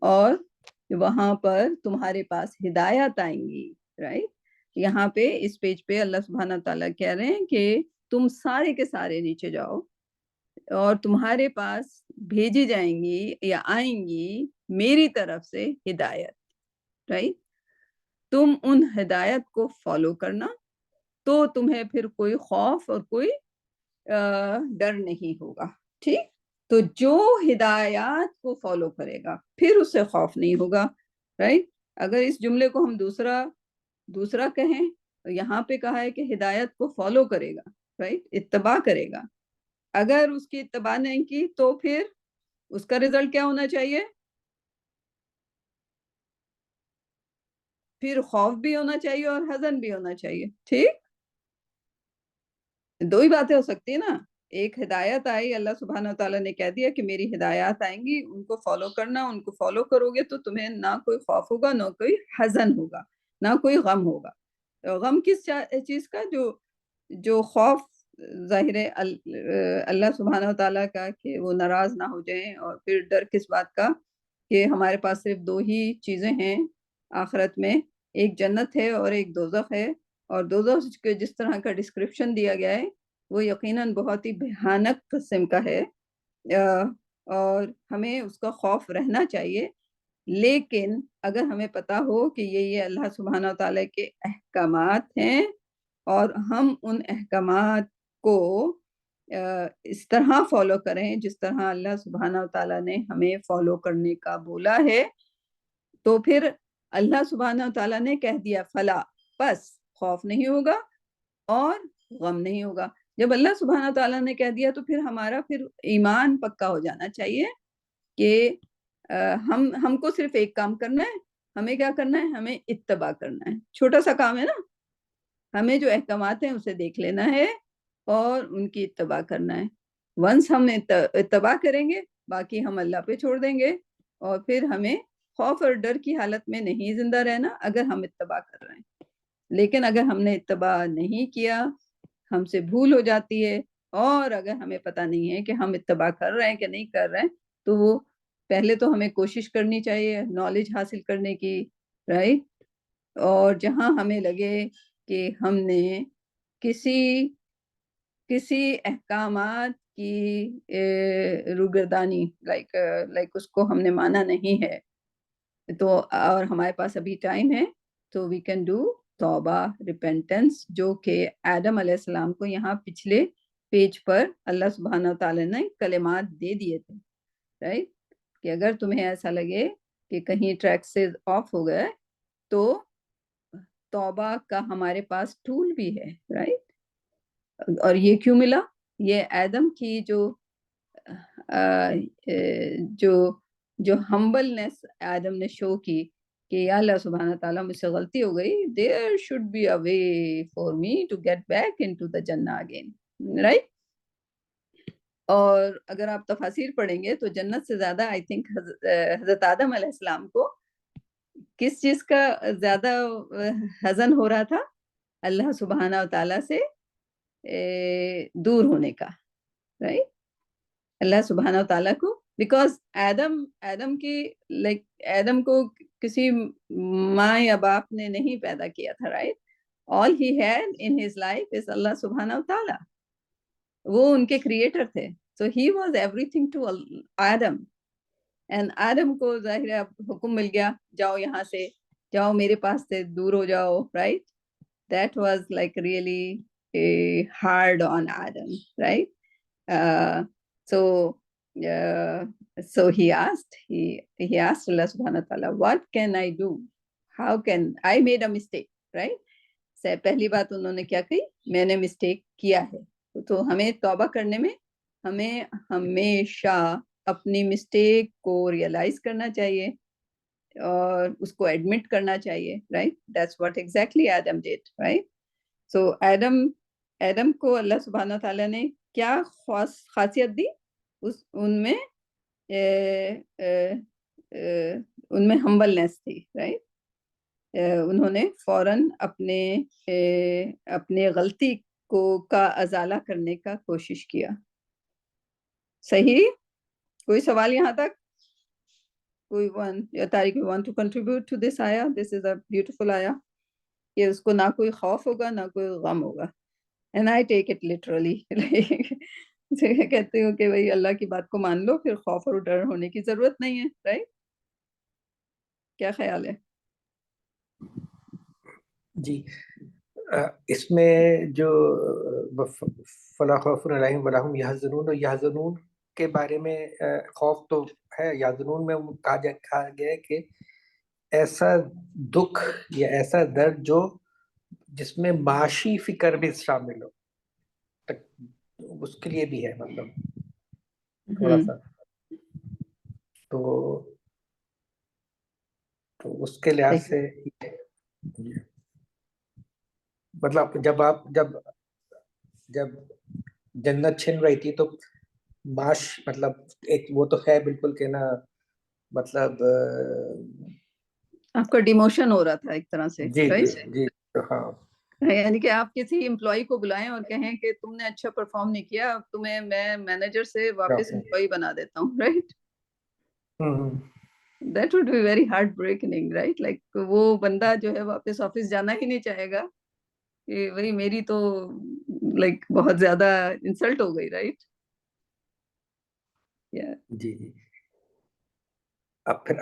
اور وہاں پر تمہارے پاس ہدایت آئیں گی، رائٹ. یہاں پہ اس پیج پہ اللہ سبحانہ تعالیٰ کہہ رہے ہیں کہ تم سارے کے سارے نیچے جاؤ اور تمہارے پاس بھیجی جائیں گی یا آئیں گی میری طرف سے ہدایت، رائٹ. تم ان ہدایت کو فالو کرنا تو تمہیں پھر کوئی خوف اور کوئی ڈر نہیں ہوگا، ٹھیک. تو جو ہدایات کو فالو کرے گا پھر اس سے خوف نہیں ہوگا، رائٹ. اگر اس جملے کو ہم دوسرا کہیں، یہاں پہ کہا ہے کہ ہدایت کو فالو کرے گا، رائٹ، اتباع کرے گا. اگر اس کی اتباع نہیں کی تو پھر اس کا رزلٹ کیا ہونا چاہیے؟ پھر خوف بھی ہونا چاہیے اور حزن بھی ہونا چاہیے، ٹھیک. دو ہی باتیں ہو سکتی ہیں نا. ایک ہدایت آئی، اللہ سبحانہ وتعالیٰ نے کہہ دیا کہ میری ہدایات آئیں گی، ان کو فالو کرنا، ان کو فالو کرو گے تو تمہیں نہ کوئی خوف ہوگا، نہ کوئی حزن ہوگا، نہ کوئی غم ہوگا. غم کس چیز کا؟ جو خوف ظاہر ہے اللہ سبحانہ وتعالیٰ کا کہ وہ ناراض نہ ہو جائیں، اور پھر ڈر کس بات کا کہ ہمارے پاس صرف دو ہی چیزیں ہیں آخرت میں، ایک جنت ہے اور ایک دوزخ ہے. اور دوزخ کے جس طرح کا ڈسکرپشن دیا گیا ہے وہ یقیناً بہت ہی بھیانک قسم کا ہے، اور ہمیں اس کا خوف رہنا چاہیے. لیکن اگر ہمیں پتا ہو کہ یہ اللہ سبحانہ وتعالیٰ کے احکامات ہیں اور ہم ان احکامات کو اس طرح فالو کریں جس طرح اللہ سبحانہ وتعالیٰ نے ہمیں فالو کرنے کا بولا ہے، تو پھر اللہ سبحانہ وتعالیٰ نے کہہ دیا فلا، بس خوف نہیں ہوگا اور غم نہیں ہوگا. جب اللہ سبحانہ تعالیٰ نے کہہ دیا تو پھر ہمارا پھر ایمان پکا ہو جانا چاہیے کہ ہم کو صرف ایک کام کرنا ہے. ہمیں کیا کرنا ہے؟ ہمیں اتباع کرنا ہے. چھوٹا سا کام ہے نا. ہمیں جو احکامات ہیں اسے دیکھ لینا ہے اور ان کی اتباع کرنا ہے. ونس ہم اتباع کریں گے باقی ہم اللہ پہ چھوڑ دیں گے. اور پھر ہمیں خوف اور ڈر کی حالت میں نہیں زندہ رہنا اگر ہم اتباع کر رہے ہیں. لیکن اگر ہم نے اتباع نہیں کیا، ہم سے بھول ہو جاتی ہے، اور اگر ہمیں پتہ نہیں ہے کہ ہم اتباع کر رہے ہیں کہ نہیں کر رہے ہیں، تو وہ پہلے تو ہمیں کوشش کرنی چاہیے نالج حاصل کرنے کی، رائٹ. اور جہاں ہمیں لگے کہ ہم نے کسی احکامات کی روگردانی لائک اس کو ہم نے مانا نہیں ہے، تو اور ہمارے پاس ابھی ٹائم ہے، تو وی کین ڈو توبہ، ریپینٹنس، جو کہ آدم علیہ السلام کو یہاں پچھلے پیج پر اللہ سبحانہ و تعالیٰ نے کلمات دے دیے تھے، رائٹ. کہ اگر تمہیں ایسا لگے کہ کہیں ٹریک سے آف ہو گئے تو توبہ کا ہمارے پاس ٹول بھی ہے، رائٹ. اور یہ کیوں ملا؟ یہ آدم کی جو ہمبلنس آدم نے شو کی کہ یا اللہ سبحانہ تعالیٰ مجھ سے غلطی ہو گئی، there should be a way for me to get back into the Jannah again, right. اور اگر آپ تفاسیر پڑھیں گے تو جنت سے زیادہ آئی تھنک حضرت آدم علیہ السلام کو کس چیز کا زیادہ حزن ہو رہا تھا؟ اللہ سبحانہ و تعالیٰ سے دور ہونے کا، رائٹ. اللہ سبحانہ و تعالیٰ کو، بیکاز آدم کو کسی ماں یا باپ نے نہیں پیدا کیا تھا، right. all he had in his life is اللہ سبحانہ و تعالیٰ. وہ ان کے کریٹر تھے. so he was everything to Adam. and آدم کو ظاہر حکم مل گیا، جاؤ یہاں سے، جاؤ میرے پاس سے دور ہو جاؤ، right. that was like really hard on Adam, right. So he asked Allah subhanahu wa ta'ala, what can I do? How can I made a mistake, right. پہلی بات انہوں نے کیا کہی؟ میں نے مسٹیک کیا ہے. تو ہمیں توبہ کرنے میں ہمیں ہمیشہ اپنی مسٹیک کو ریئلائز کرنا چاہیے اور اس کو ایڈمٹ کرنا چاہیے، right. That's what exactly Adam dead, right. سو آدم کو اللہ سبحانہ تعالیٰ نے کیا خاصیت دی؟ ان میں ہمبلنس تھی، رائٹ. انہوں نے فوراً اپنے غلطی کا ازالہ کرنے کا کوشش کیا. صحیح؟ کوئی سوال یہاں تک؟ کوئی Tariq you want to contribute to this آیا؟ This is a beautiful آیا کہ اس کو نہ کوئی خوف ہوگا نہ کوئی غم ہوگا. And I take it literally. کہتے ہو کہ بھائی اللہ کی بات کو مان لو، پھر خوف اور ڈر ہونے کی ضرورت نہیں ہے، رائٹ. کیا خیال ہے؟ جی اس میں جو فلا خوف علیہم ولا هم یحزنون، اور یحزنون کے بارے میں خوف تو ہے، یحزنون میں کہا گیا ہے کہ ایسا دکھ یا ایسا درد جو جس میں معاشی فکر بھی شامل ہو، اس کے لیے بھی ہے، مطلب تھوڑا سا تو اس کے لحاظ سے مطلب جب جنت چھن رہی تھی تو معاش مطلب ایک وہ تو ہے بالکل کہ نا، مطلب آپ کا ڈیموشن ہو رہا تھا ایک طرح سے، جی جی ہاں، یعنی کہ آپ کسی امپلائی کو بلائیں اور کہیں کہ تم نے اچھا پرفارم نہیں کیا، اب تمہیں میں مینیجر سے واپس امپلائی بنا دیتا ہوں، right. That would be very heartbreaking, right. Like وہ بندہ جو ہے واپس آفس جانا ہی نہیں چاہے گا کہ وہی میری تو لائک بہت زیادہ انسلٹ ہو گئی، رائٹ. جی اب پھر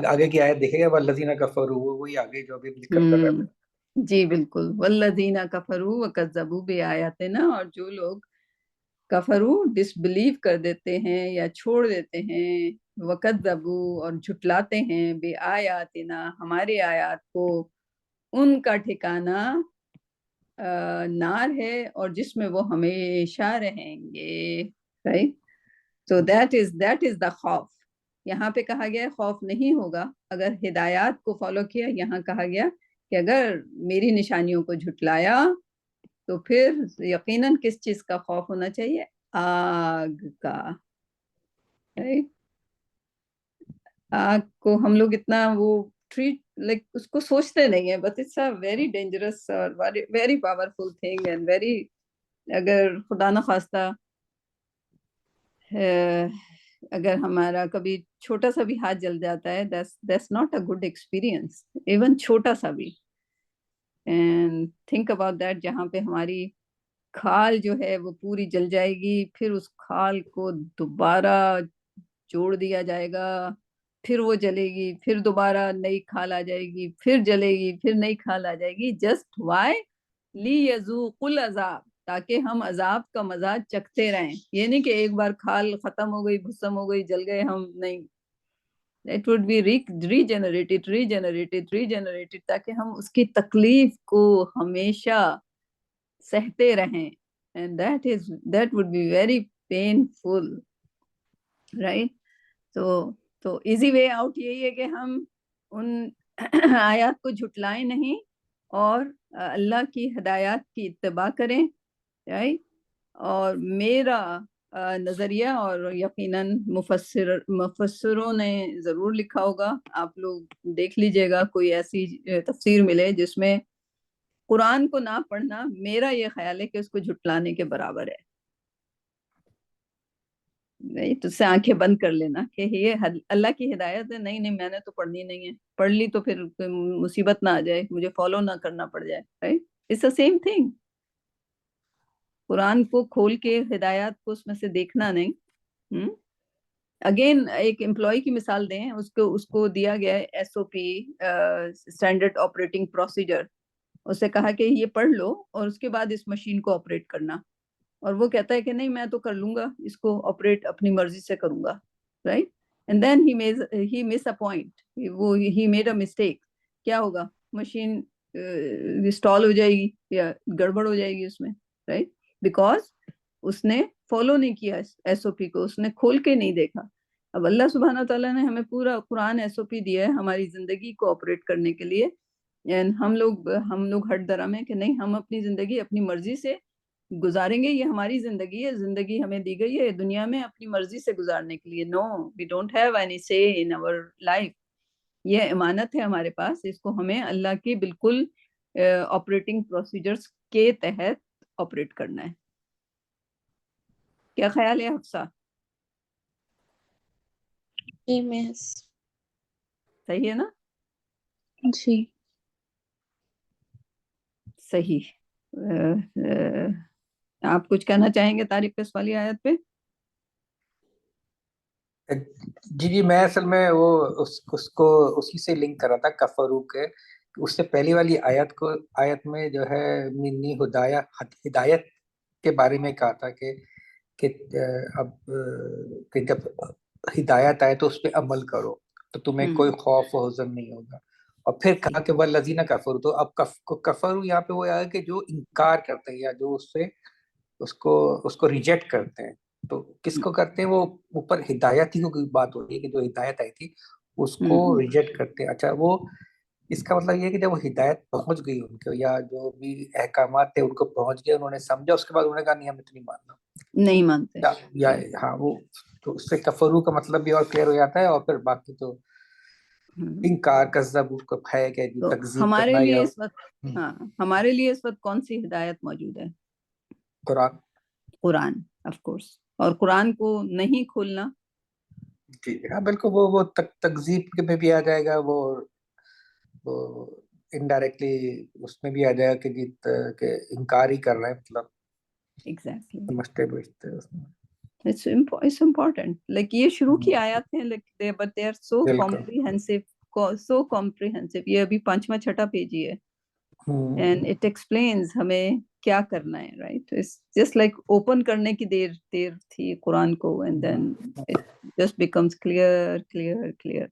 آگے کی آیت دیکھے گا، والذین کفروا، وہی آگے جو ابھی ذکر کر رہا ہے. جی بالکل، والذین کفروا وکذبوا بآیاتنا، اور جو لوگ کفروا ڈس بلیو کر دیتے ہیں یا چھوڑ دیتے ہیں، وکذبوا اور جھٹلاتے ہیں، بآیاتنا ہمارے آیات کو، ان کا ٹھکانہ نار ہے اور جس میں وہ ہمیشہ رہیں گے، right. So that is the خوف. یہاں پہ کہا گیا خوف نہیں ہوگا اگر ہدایات کو فالو کیا. یہاں کہا گیا کہ اگر میری نشانیوں کو جھٹلایا تو پھر یقیناً کس چیز کا خوف ہونا چاہیے؟ آگ کا. آگ کو ہم لوگ اتنا وہ ٹریٹ لائک اس کو سوچتے نہیں ہیں, but it's a very dangerous اور very powerful thing and very, اگر خدا نخواستہ اگر ہمارا کبھی چھوٹا سا بھی ہاتھ جل جاتا ہے, that's not a good experience, even چھوٹا سا بھی. اینڈ تھنک اباؤٹ دیٹ, جہاں پہ ہماری کھال جو ہے وہ پوری جل جائے گی, پھر اس کھال کو دوبارہ جوڑ دیا جائے گا, پھر وہ جلے گی, پھر دوبارہ نئی کھال آ جائے گی, پھر جلے گی, پھر نئی کھال آ جائے گی. جسٹ وائی لیذوقوا العذاب, تاکہ ہم عذاب کا مزہ چکھتے رہیں. یہ نہیں کہ ایک بار کھال ختم ہو گئی, بھسم ہو گئی, جل گئے ہم, نہیں. It would be regenerated, تاکہ ہم اس کی تکلیف کو ہمیشہ سہتے رہیں. And that would be very painful, right? تو ایزی وے آؤٹ یہی ہے کہ ہم ان آیات کو جھٹلائیں نہیں اور اللہ کی ہدایات کی اتباع کریں, right? اور میرا نظریہ, اور یقیناً مفسروں نے ضرور لکھا ہوگا, آپ لوگ دیکھ لیجئے گا کوئی ایسی تفسیر ملے جس میں قرآن کو نہ پڑھنا, میرا یہ خیال ہے کہ اس کو جھٹلانے کے برابر ہے. نہیں تو سے آنکھیں بند کر لینا کہ یہ اللہ کی ہدایت ہے, نہیں میں نے تو پڑھنی نہیں ہے, پڑھ لی تو پھر مصیبت نہ آ جائے, مجھے فالو نہ کرنا پڑ جائے, right? It's the same thing. قرآن کو کھول کے ہدایات کو اس میں سے دیکھنا نہیں. اگین ایک امپلائی کی مثال دیں, اس کو دیا گیا ہے SOP, اسٹینڈرڈ آپریٹنگ پروسیجر. اس سے کہا کہ یہ پڑھ لو اور اس کے بعد اس مشین کو آپریٹ کرنا, اور وہ کہتا ہے کہ نہیں میں تو کر لوں گا, اس کو آپریٹ اپنی مرضی سے کروں گا, right? And then he miss a point, he made a mistake. کیا ہوگا؟ مشین اسٹال ہو جائے گی یا گڑبڑ ہو جائے گی اس میں, رائٹ؟ بیکاز اس نے فالو نہیں کیا SOP کو, اس نے کھول کے نہیں دیکھا. اب اللہ سبحانہ تعالیٰ نے ہمیں پورا قرآن SOP دیا ہے ہماری زندگی کو آپریٹ کرنے کے لیے, اینڈ ہم لوگ ہٹ درم ہے کہ نہیں, ہم اپنی زندگی اپنی مرضی سے گزاریں گے. یہ ہماری زندگی ہے, زندگی ہمیں دی گئی ہے دنیا میں اپنی مرضی سے گزارنے کے لیے. نو, وی ڈونٹ ہیو اینی سے ان اور لائف. یہ امانت ہے ہمارے پاس, اس کو ہمیں اللہ کی بالکل آپریٹنگ پروسیجرز کے تحت آپریٹ کرنا ہے. کیا خیال ہے حفصہ؟ جی مس. صحیح ہے نا؟ جی صحیح. آپ کچھ کہنا چاہیں گے طارق اس والی آیت پہ؟ جی میں اصل میں وہ اس کو اسی سے لنک کر رہا تھا کفرو کے. اس سے پہلی والی آیت میں جو ہے منی ہدایت کے بارے میں کہا تھا کہ اب کہ جب ہدایت آئے تو اس پہ عمل کرو تو تمہیں کوئی خوف و حزن نہیں ہوگا. اور پھر کہا کہ والذین کفروا, تو اب کفروا یہاں پہ وہ آیا کہ جو انکار کرتے ہیں یا جو اس کو ریجیکٹ کرتے ہیں. تو کس کو کرتے ہیں؟ وہ اوپر ہدایت ہی کی بات ہو رہی ہے کہ جو ہدایت آئی تھی اس کو ریجیکٹ کرتے ہیں. اچھا, وہ اس کا مطلب یہ ہے کہ جب وہ ہدایت پہنچ گئی ان کو, یا جو بھی احکامات تھے ان کو پہنچ گئے, انہوں نے سمجھا, اس کے بعد انہوں نے کہا نہیں ہم اتنی ماننا نہیں مانتے, یا ہاں, وہ تو اس سے کفرو کا مطلب بھی اور کلیئر ہو جاتا ہے. اور پھر باقی تو انکار کذب کو ہے کہ تکذیب ہمارے کرنا. لیے یا اس وقت ہمارے لیے اس وقت کون سی ہدایت موجود ہے؟ قرآن آف کورس. اور قرآن کو نہیں کھولنا, جی ہاں بالکل, وہ تکذیب میں بھی آ جائے گا, وہ انڈائریکٹلی اس میں بھی آ جائے گا کہ انکار ہی کر رہے ہیں, مطلب ایگزیکٹلی. سمجھتے بجھتے اس میں. It's important. Like یہ شروع کی آیات ہیں, but they are so comprehensive. یہ ابھی 5واں 6واں پیج ہی ہے, and it explains ہمیں کیا کرنا ہے, right? It's just like open کرنے کی دیر تھی قرآن کو, and then it just becomes clear.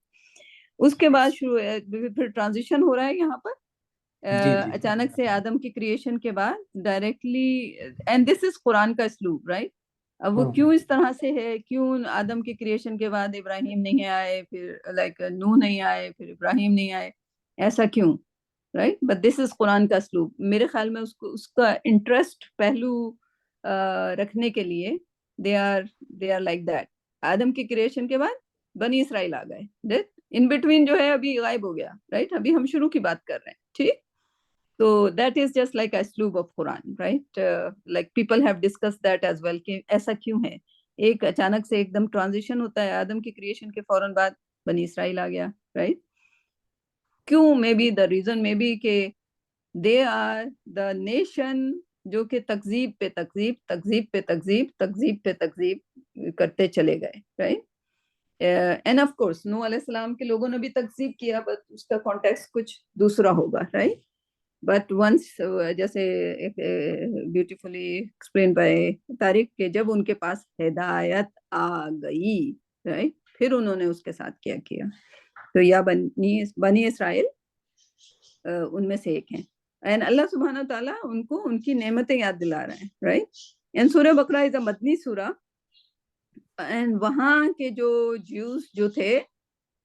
اس کے بعد شروع ہے, پھر ٹرانزیشن ہو رہا ہے یہاں پر. اچانک سے آدم کی کریشن کے بعد ڈائریکٹلی, اینڈ دس از قرآن کا اسلوب, رائٹ؟ اب وہ کیوں اس طرح سے ہے, کیوں آدم کے کریشن کے بعد ابراہیم نہیں آئے, پھر لائک نوح نہیں آئے, پھر ابراہیم نہیں آئے, ایسا کیوں, رائٹ. بٹ دس از قرآن کا اسلوب. میرے خیال میں اس کا انٹرسٹ پہلو رکھنے کے لیے دے آر لائک دیٹ. آدم کی کریشن کے بعد بنی اسرائیل آ گئے, ان بٹوین جو ہے ابھی غائب ہو گیا, رائٹ. ابھی ہم شروع کی بات کر رہے ہیں, ٹھیک. So that is just like a slope of Quran, right? Like people have discussed that as well کہ ایسا کیوں ہے, ایک اچانک سے ایک دم ٹرانزیشن ہوتا ہے, آدم کی کریشن کے فوراً بعد بنی اسرائیل آ گیا, right? کیوں؟ May be the reason may be کہ they are the nation جو کہ تکذیب پہ تکذیب, تکذیب پہ تکذیب, تکذیب پہ تکذیب کرتے چلے گئے, right? And of course نوح علیہ السلام کے لوگوں نے بھی تکذیب کیا, but اس کا کانٹیکسٹ کچھ دوسرا ہوگا, right? بٹ ونس جیسے بیوٹیفلی ایکسپلین بائی طارق کہ جب ان کے پاس ہدایت آ گئی, رائٹ, پھر انہوں نے اس کے ساتھ کیا. تو یا بنی اسرائیل ان میں سے ایک ہیں. اینڈ اللہ سبحانہ تعالیٰ ان کو ان کی نعمتیں یاد دلا رہے ہیں, رائٹ. اینڈ سورہ بقرہ از اے مدنی سورہ. اینڈ وہاں کے جو جیوز جو تھے,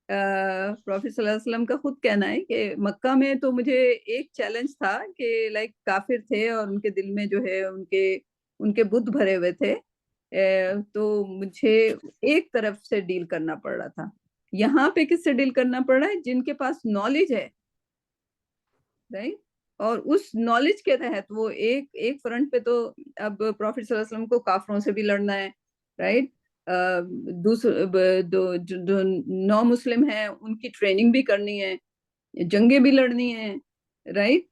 پروفیٹ صلی اللہ علیہ وسلم کا خود کہنا ہے کہ مکہ میں تو مجھے ایک چیلنج تھا کہ لائک کافر تھے اور ان کے دل میں جو ہے ان کے بت بھرے ہوئے تھے, تو مجھے ایک طرف سے ڈیل کرنا پڑ رہا تھا. یہاں پہ کس سے ڈیل کرنا پڑ رہا ہے؟ جن کے پاس نالج ہے, رائٹ. اور اس نالج کے تحت وہ ایک فرنٹ پہ تو اب پروفیٹ صلی اللہ علیہ وسلم کو کافروں سے بھی لڑنا ہے, رائٹ. جو نو مسلم ہیں ان کی ٹریننگ بھی کرنی ہے, جنگیں بھی لڑنی ہیں, رائٹ.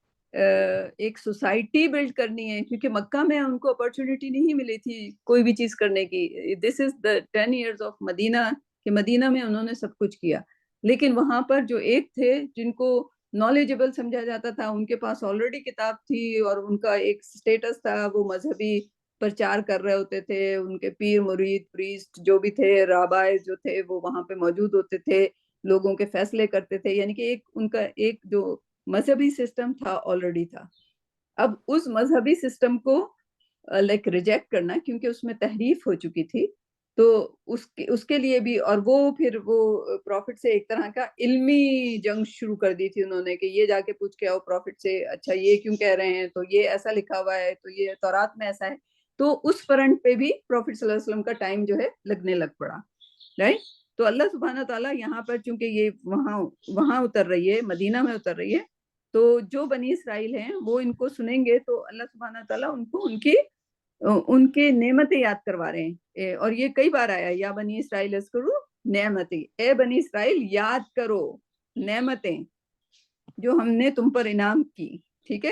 ایک سوسائٹی بلڈ کرنی ہے, کیونکہ مکہ میں ان کو اپرچونٹی نہیں ملی تھی کوئی بھی چیز کرنے کی. دس از دا 10 years آف مدینہ, کہ مدینہ میں انہوں نے سب کچھ کیا. لیکن وہاں پر جو ایک تھے جن کو نالجبل سمجھا جاتا تھا, ان کے پاس آلریڈی کتاب تھی اور ان کا ایک سٹیٹس تھا, وہ مذہبی پرچار کر رہے ہوتے تھے, ان کے پیر مرید پریسٹ جو بھی تھے, رابائے جو تھے وہ وہاں پہ موجود ہوتے تھے, لوگوں کے فیصلے کرتے تھے. یعنی کہ ان کا ایک جو مذہبی سسٹم تھا آلریڈی تھا. اب اس مذہبی سسٹم کو لائک ریجیکٹ کرنا, کیونکہ اس میں تحریف ہو چکی تھی, تو اس کے لیے بھی, اور وہ پھر وہ پروفٹ سے ایک طرح کا علمی جنگ شروع کر دی تھی انہوں نے, کہ یہ جا کے پوچھ کے آؤ پروفٹ سے, اچھا یہ کیوں کہہ رہے ہیں, تو یہ ایسا لکھا ہوا ہے, تو یہ تورات میں ایسا ہے. تو اس فرنٹ پہ بھی پروفٹ صلی اللہ علیہ وسلم کا ٹائم جو ہے لگنے لگ پڑا, رائٹ. تو اللہ سبحانہ تعالیٰ یہاں پر چونکہ یہ وہاں اتر رہی ہے, مدینہ میں اتر رہی ہے, تو جو بنی اسرائیل ہیں وہ ان کو سنیں گے تو اللہ سبحانہ تعالیٰ ان کو ان کے نعمتیں یاد کروا رہے ہیں. اور یہ کئی بار آیا, یا بنی اسرائیل اذکروا نعمتیں, اے بنی اسرائیل یاد کرو نعمتیں جو ہم نے تم پر انعام کی, ٹھیک ہے,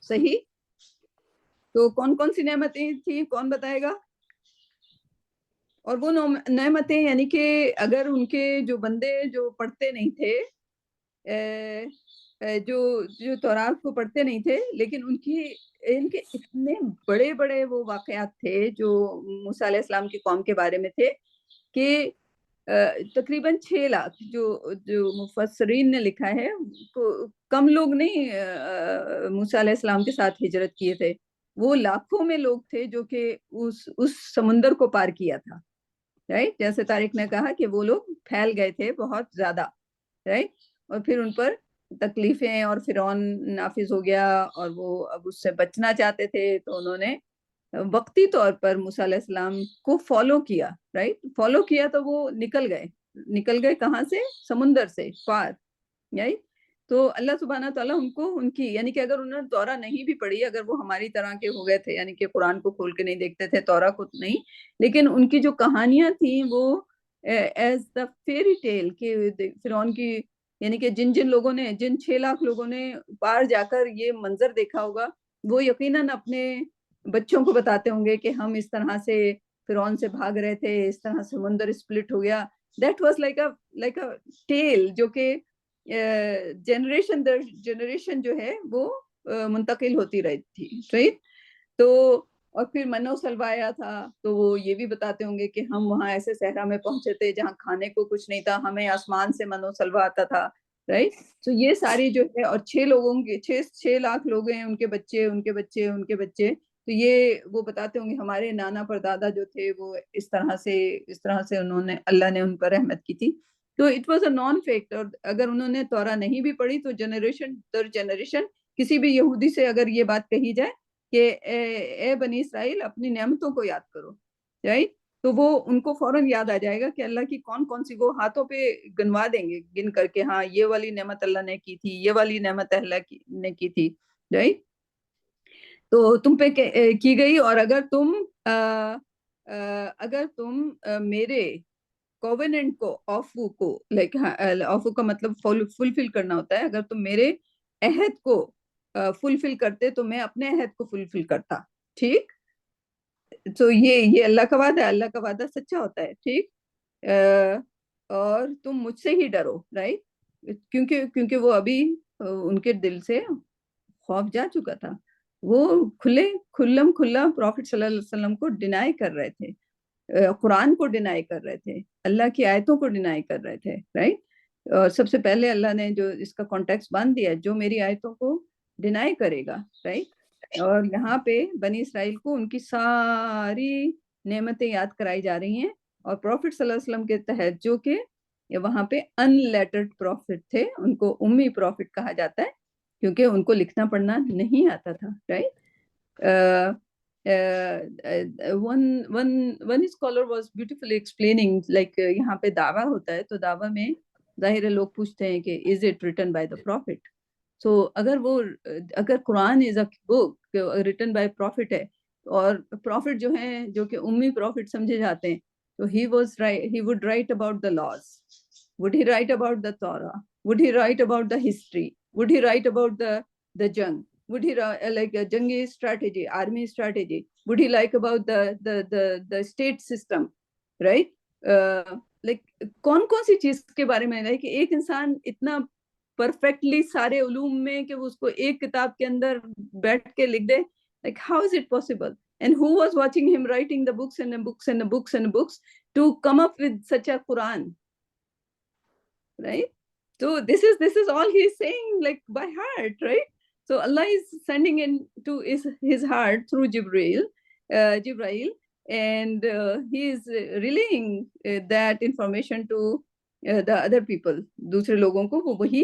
صحیح. تو کون کون سی نعمتیں تھیں, کون بتائے گا؟ اور وہ نعمتیں یعنی کہ اگر ان کے جو بندے جو پڑھتے نہیں تھے, جو تورات کو پڑھتے نہیں تھے, لیکن ان کے اتنے بڑے بڑے وہ واقعات تھے جو موسیٰ علیہ السلام کی قوم کے بارے میں تھے, کہ تقریباً 6 لاکھ جو مفسرین نے لکھا ہے, کم لوگ نہیں موسیٰ علیہ السلام کے ساتھ ہجرت کیے تھے, وہ لاکھوں میں لوگ تھے جو کہ اس سمندر کو پار کیا تھا, رائٹ. جیسے طارق نے کہا کہ وہ لوگ پھیل گئے تھے بہت زیادہ, رائٹ. اور پھر ان پر تکلیفیں اور فرعون نافذ ہو گیا, اور وہ اب اس سے بچنا چاہتے تھے, تو انہوں نے وقتی طور پر موسیٰ علیہ السلام کو فالو کیا, رائٹ. فالو کیا تو وہ نکل گئے کہاں سے؟ سمندر سے پار, رائٹ. تو اللہ سبحانہ تعالیٰ ان کی یعنی کہ اگر انہوں نے تورا نہیں بھی پڑھی, اگر وہ ہماری طرح کے ہو گئے تھے, یعنی کہ قرآن کو کھول کے نہیں دیکھتے تھے, تورا کو نہیں, لیکن ان کی جو کہانیاں تھیں وہ ایز دا فیری ٹیل, کہ فرعون کی, یعنی کہ جن لوگوں نے, جن 6 لاکھ لوگوں نے پار جا کر یہ منظر دیکھا ہوگا, وہ یقیناً اپنے بچوں کو بتاتے ہوں گے کہ ہم اس طرح سے فرعون سے بھاگ رہے تھے, اس طرح سمندر اسپلٹ ہو گیا. That was like a tail جو کہ جنریشن در جنریشن جو ہے وہ منتقل ہوتی رہتی تھی, رائٹ. تو اور پھر منو سلوایا تھا, تو وہ یہ بھی بتاتے ہوں گے کہ ہم وہاں ایسے صحرا میں پہنچے تھے جہاں کھانے کو کچھ نہیں تھا, ہمیں آسمان سے منو سلوا آتا تھا, رائٹ. تو یہ ساری جو ہے, اور 6 لاکھ لوگ ہیں, ان کے بچے تو یہ وہ بتاتے ہوں گے ہمارے نانا پردادا جو تھے وہ اس طرح سے انہوں نے اللہ نے ان پر رحمت کی تھی. تو it was a naan fact. اور اگر انہوں نے تورا نہیں بھی پڑھی تو جنریشن در جنریشن کسی بھی یہودی سے اگر یہ بات کہی جائے کہ اے بنی اسرائیل اپنی نعمتوں کو یاد کرو, رائٹ, تو وہ ان کو فوراً یاد آ جائے گا کہ اللہ کی کون کون سی, وہ ہاتھوں پہ گنوا دیں گے گن کر کے, ہاں یہ والی نعمت اللہ نے کی تھی, یہ والی نعمت اللہ نے کی تھی, رائٹ, تو تم پہ کی گئی. اور اگر تم میرے کووننٹ کو, آفو کو, لائک آفو کا مطلب فلفل کرنا ہوتا ہے, اگر تم میرے عہد کو فلفل کرتے تو میں اپنے عہد کو فلفل کرتا, ٹھیک. تو یہ اللہ کا وعدہ ہے, اللہ کا وعدہ سچا ہوتا ہے, ٹھیک. اور تم مجھ سے ہی ڈرو, رائٹ, کیونکہ وہ ابھی ان کے دل سے خوف جا چکا تھا. وہ کھلا پروفٹ صلی اللہ علیہ وسلم کو ڈینائی کر رہے تھے, قرآن کو ڈینائی کر رہے تھے, اللہ کی آیتوں کو ڈینائی کر رہے تھے, رائٹ. اور سب سے پہلے اللہ نے جو اس کا کانٹیکس باندھ دیا, جو میری آیتوں کو ڈینائی کرے گا, رائٹ. اور یہاں پہ بنی اسرائیل کو ان کی ساری نعمتیں یاد کرائی جا رہی ہیں. اور پروفٹ صلی اللہ علیہ وسلم کے تحت جو کہ وہاں پہ ان لیٹرڈ پروفٹ تھے, ان کو امی پروفٹ کہا جاتا ہے کیونکہ ان کو لکھنا پڑھنا نہیں آتا تھا, right. one scholar was beautifully explaining, like یہاں پہ دعویٰ ہوتا ہے تو دعویٰ میں ظاہر لوگ پوچھتے ہیں کہ is it written by the prophet. So اگر قرآن is a book written by prophet ہے, اور prophet جو ہیں جو کہ امی prophet سمجھے جاتے ہیں, تو he would write about the laws. Would he write about the Torah? Would he write about the history? Would he write about the jung? Would he like a jangi strategy, army strategy? Would he like about the state system, right? Like کون سی چیز کے بارے میں ہے کہ ایک انسان اتنا پرفیکٹلی سارے علوم میں کہ وہ اس کو ایک کتاب کے اندر بیٹھ کے لکھ دے, like how is it possible? And who was watching him writing the books and the books and the books and the books to come up with such a Quran, right? So this is all he is saying, like by heart, right? So Allah is sending into his heart through Jibreel, and he is relaying that information to the other people. دوسرے لوگوں کو وہ وہی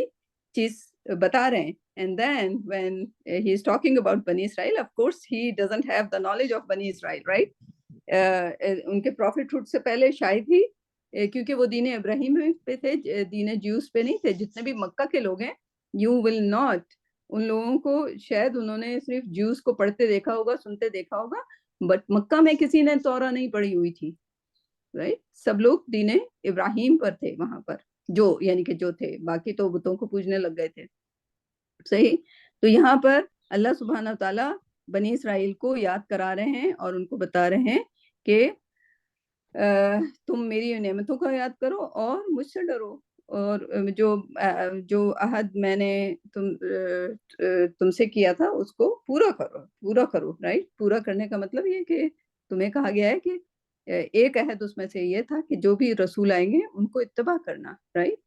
چیز بتا رہے ہیں. And then when he is talking about Bani Israel, of course he doesn't have the knowledge of Bani Israel, right? ان کے prophethood سے پہلے شاید ہی, کیونکہ وہ دین ابراہیم پہ تھے, دین جیوس پہ نہیں تھے. جتنے بھی مکہ کے لوگ ہیں, you will not, ان لوگوں کو شاید انہوں نے صرف جیوس کو پڑھتے دیکھا ہوگا, سنتے دیکھا ہوگا, بٹ مکہ میں کسی نے تورا نہیں پڑھی ہوئی تھی, رائٹ. سب لوگ دین ابراہیم پر تھے وہاں پر, جو یعنی کہ جو تھے, باقی تو بتوں کو پوجنے لگ گئے تھے, صحیح. تو یہاں پر اللہ سبحانہ و تعالیٰ بنی اسرائیل کو یاد کرا رہے ہیں اور ان کو بتا رہے ہیں کہ تم میری نعمتوں کا یاد کرو اور مجھ سے ڈرو, اور جو عہد میں نے تم سے کیا تھا اس کو پورا کرو, رائٹ. پورا کرنے کا مطلب یہ کہ تمہیں کہا گیا ہے کہ ایک عہد اس میں سے یہ تھا کہ جو بھی رسول آئیں گے ان کو اتباع کرنا, right.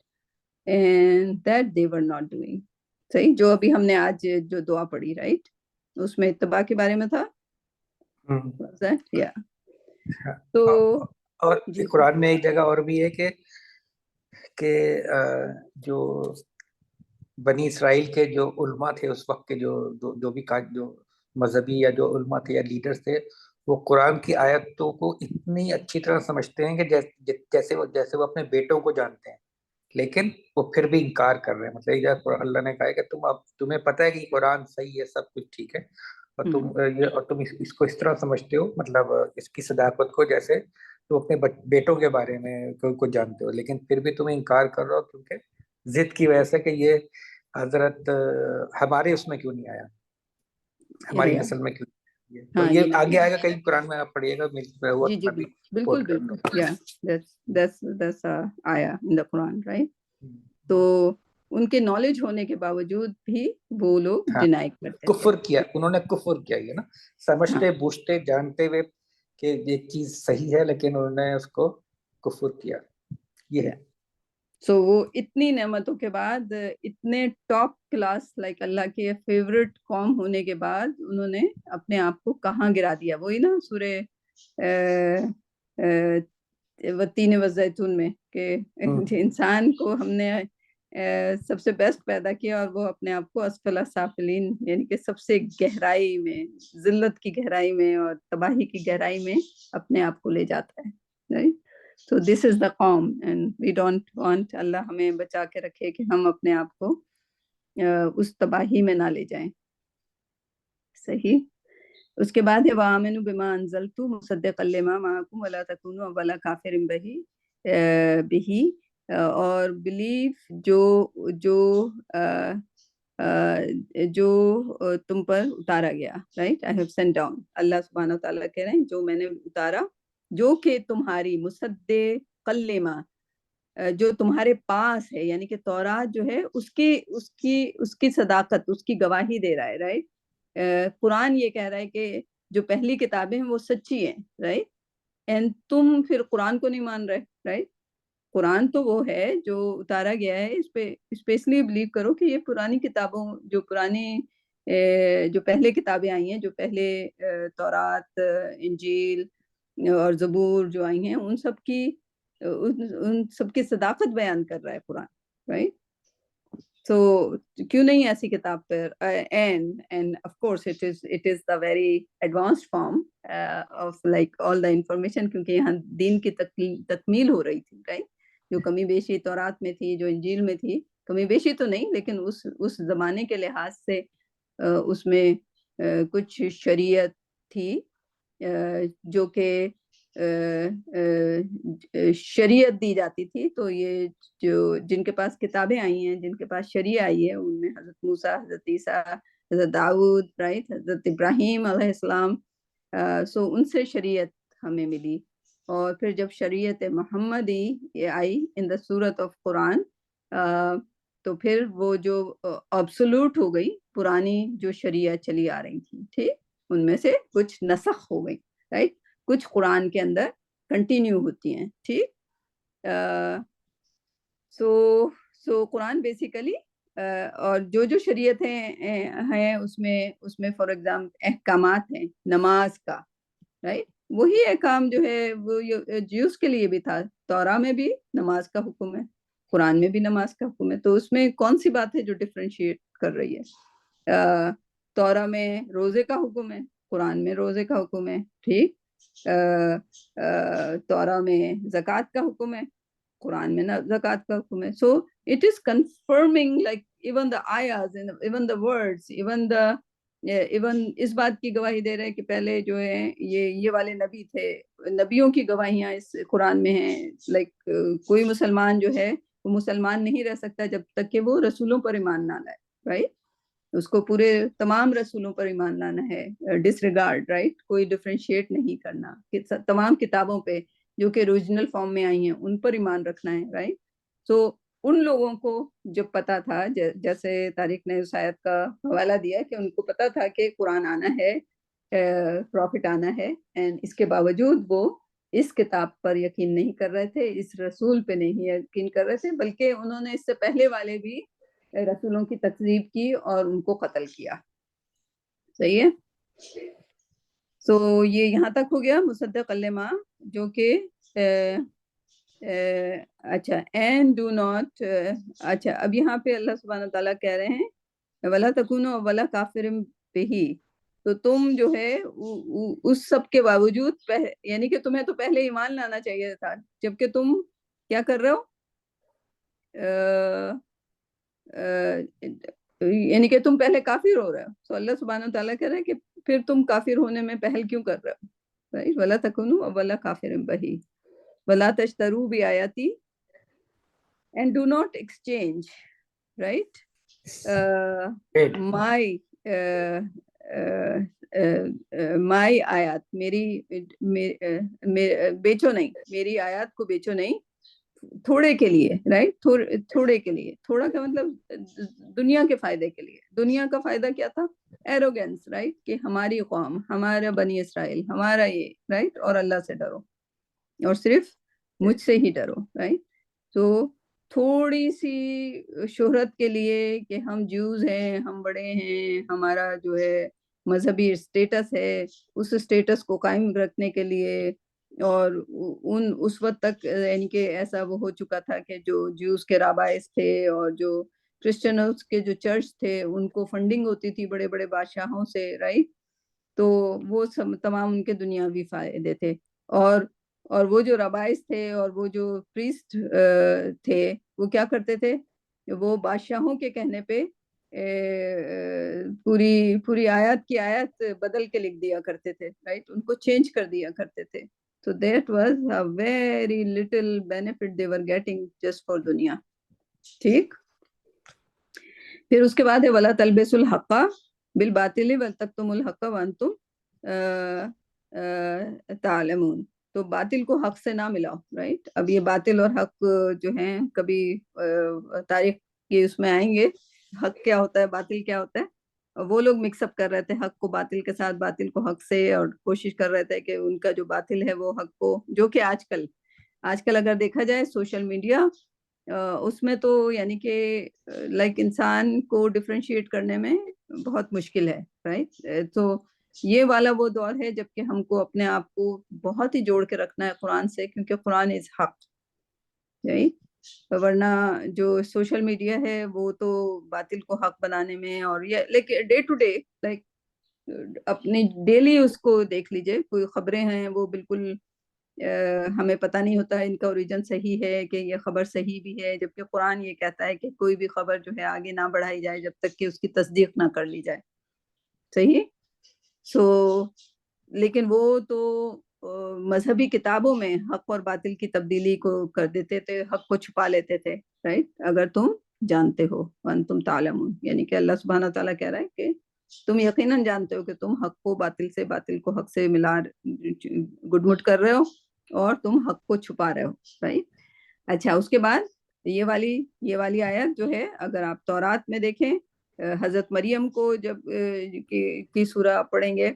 And that they were not doing, صحیح. جو ابھی ہم نے آج جو دعا پڑھی, رائٹ, اس میں اتباع کے بارے میں تھا. تو اور قرآن میں ایک جگہ اور بھی ہے کہ جو بنی اسرائیل کے جو علماء تھے اس وقت کے, جو بھی جو مذہبی یا جو علماء تھے یا لیڈرز تھے, وہ قرآن کی آیتوں کو اتنی اچھی طرح سمجھتے ہیں کہ جیسے وہ اپنے بیٹوں کو جانتے ہیں, لیکن وہ پھر بھی انکار کر رہے ہیں. مطلب اللہ نے کہا ہے کہ تمہیں پتہ ہے کہ قرآن صحیح ہے, سب کچھ ٹھیک ہے, اور تم اس کو اس طرح سمجھتے ہو, مطلب اس کی صداقت کو جیسے تم اپنے بیٹوں کے بارے میں کو جانتے ہو, لیکن پھر بھی تم انکار کر رہے ہو کیونکہ ضد کی وجہ سے کہ یہ حضرت ہمارے اس میں کیوں نہیں آیا, ہماری نسل میں کیوں. تو یہ آگے آئے گا کہیں قرآن میں, آپ پڑھیے گا. جی بالکل that's آیا in the Quran, right. تو ان کے نالج ہونے کے باوجود بھی وہ لوگ ڈینائی کرتے, کفر کیا, انہوں نے کفر کیا, یہ نا سمجھتے بوجھتے جانتے ہوئے کہ یہ چیز صحیح ہے, لیکن انہوں نے اس کو کفر کیا. یہ ہے. سو وہ اتنی نعمتوں کے بعد، اتنے ٹاپ کلاس لائک اللہ کے فیورٹ قوم ہونے کے بعد انہوں نے اپنے آپ کو کہاں گرا دیا. وہی نا سورہ والتین والزیتون میں کہ انسان کو ہم نے سب سے بیسٹ پیدا کیا اور وہ اپنے آپ کو اسفل سافلین یعنی کہ سب سے گہرائی میں، ذلت کی گہرائی میں اور تباہی کی گہرائی میں اپنے آپ کو لے جاتا ہے. right? So this is the قوم and we don't want، اللہ ہمیں بچا کے رکھے کہ ہم اپنے آپ کو اس تباہی میں نہ لے جائیں. صحیح. اس کے بعد ہے وَآمِنُوا بِمَا أَنزَلْتُ مُصَدِّقًا لِمَا مَعَكُمْ وَلَا تَكُونُوا أَوَّلَ كَافِرٍ بِهِ، اور بلیو جو تم پر اتارا گیا. Right, I have sent down. اللہ سبحانہ و تعالیٰ کہہ رہے ہیں جو میں نے اتارا، جو کہ تمہاری مصدقا لما، جو تمہارے پاس ہے، یعنی کہ تورات جو ہے اس کی صداقت، اس کی گواہی دے رہا ہے. رائٹ، قرآن یہ کہہ رہا ہے کہ جو پہلی کتابیں ہیں وہ سچی ہیں. رائٹ، اینڈ تم پھر قرآن کو نہیں مان رہے. رائٹ، قرآن تو وہ ہے جو اتارا گیا ہے، اس پہ اسپیشلی بلیو کرو کہ یہ پرانی کتابوں، جو پرانی جو پہلے کتابیں آئی ہیں، جو پہلے تورات، انجیل اور زبور جو آئی ہیں، ان سب کی صداقت بیان کر رہا ہے قرآن. رائٹ، تو کیوں نہیں ایسی کتاب پر، and of course it is the very advanced form of like all the information، کیونکہ یہاں دین کی تکمیل ہو رہی تھی. رائٹ، جو کمی بیشی تورات میں تھی، جو انجیل میں تھی، کمی بیشی تو نہیں لیکن اس زمانے کے لحاظ سے اس میں کچھ شریعت تھی جو کہ شریعت دی جاتی تھی. تو یہ جو جن کے پاس کتابیں آئی ہیں، جن کے پاس شریعہ آئی ہے، ان میں حضرت موسیٰ، حضرت عیسیٰ، حضرت داؤد، رائٹ، حضرت ابراہیم علیہ السلام، سو ان سے شریعت ہمیں ملی. اور پھر جب شریعت محمدی آئی ان دا صورت آف قرآن، تو پھر وہ جو ابسولوٹ ہو گئی، پرانی جو شریعت چلی آ رہی تھی، ٹھیک، ان میں سے کچھ نسخ ہو گئی. رائٹ، کچھ قرآن کے اندر کنٹینیو ہوتی ہیں. ٹھیک، سو قرآن بیسیکلی اور جو شریعتیں ہیں اس میں فار ایگزامپل احکامات ہیں نماز کا. رائٹ، وہی احکام جو ہے وہ جیوز کے لیے بھی تھا. تورا میں بھی نماز کا حکم ہے، قرآن میں بھی نماز کا حکم ہے. تو اس میں کون سی بات ہے جو ڈفرینشیٹ کر رہی ہے؟ تورا میں روزے کا حکم ہے، قرآن میں روزے کا حکم ہے. ٹھیک، تورا میں زکوٰۃ کا حکم ہے، قرآن میں زکوٰۃ کا حکم ہے. So it is confirming like even the ayahs, even the words, even اس بات کی گواہی دے رہے کہ پہلے جو ہے یہ والے نبی تھے. نبیوں کی گواہیاں اس قرآن میں ہیں. لائک کوئی مسلمان جو ہے وہ مسلمان نہیں رہ سکتا جب تک کہ وہ رسولوں پر ایمان نہ لائے. رائٹ، اس کو پورے تمام رسولوں پر ایمان لانا ہے، ڈس ریگارڈ. رائٹ، کوئی ڈفرینشیٹ نہیں کرنا، تمام کتابوں پہ جو کہ اوریجنل فارم میں آئی ہیں ان پر ایمان رکھنا ہے. رائٹ، سو ان لوگوں کو جب پتا تھا، جیسے طارق نے اس آیت کا حوالہ دیا کہ ان کو پتا تھا کہ قرآن آنا ہے، پروفٹ آنا ہے، اینڈ اس کے باوجود وہ اس کتاب پر یقین نہیں کر رہے تھے، اس رسول پہ نہیں یقین کر رہے تھے، بلکہ انہوں نے اس سے پہلے والے بھی رسولوں کی تکذیب کی اور ان کو قتل کیا. صحیح ہے. سو یہ یہاں تک ہو گیا مصدق لما، جو کہ اچھا اینڈ ڈو ناٹ. اچھا، اب یہاں پہ اللہ سبحانہ تعالیٰ کہہ رہے ہیں وَلَا تَكُونُوا أَوَّلَ كَافِرٍ بِهِ، تو تم جو ہے اس سب کے باوجود یعنی کہ تمہیں تو پہلے ایمان لانا چاہیے تھا، جبکہ تم کیا کر رہے ہو، یعنی کہ تم پہلے کافر ہو رہے ہو. تو اللہ سبحانہ تعالیٰ کہہ رہے ہیں کہ پھر تم کافر ہونے میں پہل کیوں کر رہے ہو. وَلَا تَكُونُوا أَوَّلَ كَافِرٍ بِهِ وَلَا تَشْتَرُوا بِآيَاتِي and do not exchange. Right, my آیات، بیچو نہیں، میری آیات کو بیچو نہیں تھوڑے کے لیے. رائٹ، تھوڑے کے لیے، تھوڑا کا مطلب دنیا کے فائدے کے لیے. دنیا کا فائدہ کیا تھا؟ ایروگینس. رائٹ، کہ ہماری قوم، ہمارا بنی اسرائیل، ہمارا یہ. رائٹ، اور اللہ سے ڈرو اور صرف مجھ سے ہی ڈرو. رائٹ، تو تھوڑی سی شہرت کے لیے کہ ہم جوز ہیں، ہم بڑے ہیں، ہمارا جو ہے مذہبی اسٹیٹس ہے، اس اسٹیٹس کو قائم رکھنے کے لیے، اور اس وقت تک یعنی کہ ایسا وہ ہو چکا تھا کہ جو جوز کے رابائز تھے اور جو کرسچنز کے جو چرچ تھے ان کو فنڈنگ ہوتی تھی بڑے بڑے بادشاہوں سے، رائٹ، تو وہ سب تمام ان کے دنیاوی فائدے تھے، اور وہ جو ربائز تھے اور وہ جو پریسٹ تھے وہ کیا کرتے تھے، وہ بادشاہوں کے کہنے پہ پوری آیات کی آیت بدل کے لکھ دیا کرتے تھے، رائٹ، ان کو چینج کر دیا کرتے تھے. So that was a very little benefit they were getting just for دنیا. ٹھیک، پھر اس کے بعد ہے وَلَا تَلْبِسُوا الْحَقَّ بِالْبَاطِلِ وَلْتَكْتُمُوا الْحَقَّ وَأَنْتُمْ تعلمون. تو باطل کو حق سے نہ ملاؤ، رائٹ. اب یہ باطل اور حق جو ہیں کبھی تاریخ کی اس میں آئیں گے، حق کیا ہوتا ہے باطل کیا ہوتا ہے. وہ لوگ مکس اپ کر رہے تھے حق کو باطل کے ساتھ، باطل کو حق سے، اور کوشش کر رہے تھے کہ ان کا جو باطل ہے وہ حق کو، جو کہ آج کل اگر دیکھا جائے سوشل میڈیا اس میں تو یعنی کہ لائک انسان کو ڈفرینشیٹ کرنے میں بہت مشکل ہے، رائٹ. تو یہ والا وہ دور ہے جب کہ ہم کو اپنے آپ کو بہت ہی جوڑ کے رکھنا ہے قرآن سے، کیونکہ قرآن از حق، رائٹ. ورنہ جو سوشل میڈیا ہے وہ تو باطل کو حق بنانے میں، اور یہ لیکن ڈے ٹو ڈے لائک اپنی ڈیلی اس کو دیکھ لیجئے، کوئی خبریں ہیں وہ بالکل ہمیں پتہ نہیں ہوتا ہے ان کا اوریجن صحیح ہے کہ یہ خبر صحیح بھی ہے، جبکہ قرآن یہ کہتا ہے کہ کوئی بھی خبر جو ہے آگے نہ بڑھائی جائے جب تک کہ اس کی تصدیق نہ کر لی جائے. صحیح. لیکن وہ تو مذہبی کتابوں میں حق اور باطل کی تبدیلی کو کر دیتے تھے، حق کو چھپا لیتے تھے، رائٹ. اگر تم جانتے ہو وانتم تعلمون، یعنی کہ اللہ سبحانہ تعالیٰ کہہ رہا ہے کہ تم یقیناً جانتے ہو کہ تم حق کو باطل سے، باطل کو حق سے ملا گڈ مٹ کر رہے ہو اور تم حق کو چھپا رہے ہو، رائٹ. اچھا، اس کے بعد یہ والی آیت جو ہے اگر آپ تورات میں دیکھیں، حضرت مریم کو جب کی سورہ پڑھیں گے،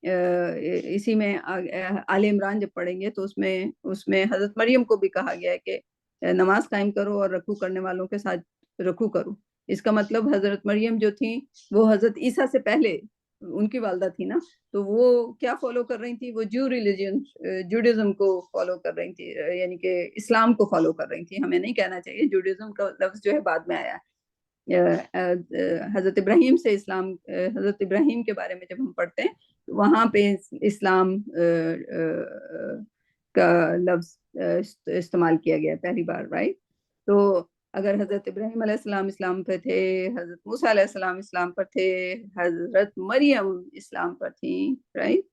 اسی میں آل عمران جب پڑھیں گے تو اس میں حضرت مریم کو بھی کہا گیا ہے کہ نماز قائم کرو اور رکوع کرنے والوں کے ساتھ رکوع کرو. اس کا مطلب حضرت مریم جو تھیں وہ حضرت عیسیٰ سے پہلے ان کی والدہ تھی نا، تو وہ کیا فالو کر رہی تھی، وہ جوڈیزم کو فالو کر رہی تھی، یعنی کہ اسلام کو فالو کر رہی تھی. ہمیں نہیں کہنا چاہیے، جوڈیزم کا لفظ جو ہے بعد میں آیا. حضرت ابراہیم سے اسلام، حضرت ابراہیم کے بارے میں جب ہم پڑھتے ہیں وہاں پہ اسلام کا لفظ استعمال کیا گیا پہلی بار، رائٹ. تو اگر حضرت ابراہیم علیہ السلام اسلام پر تھے، حضرت موسیٰ علیہ السلام اسلام پر تھے، حضرت مریم اسلام پر تھیں، رائٹ.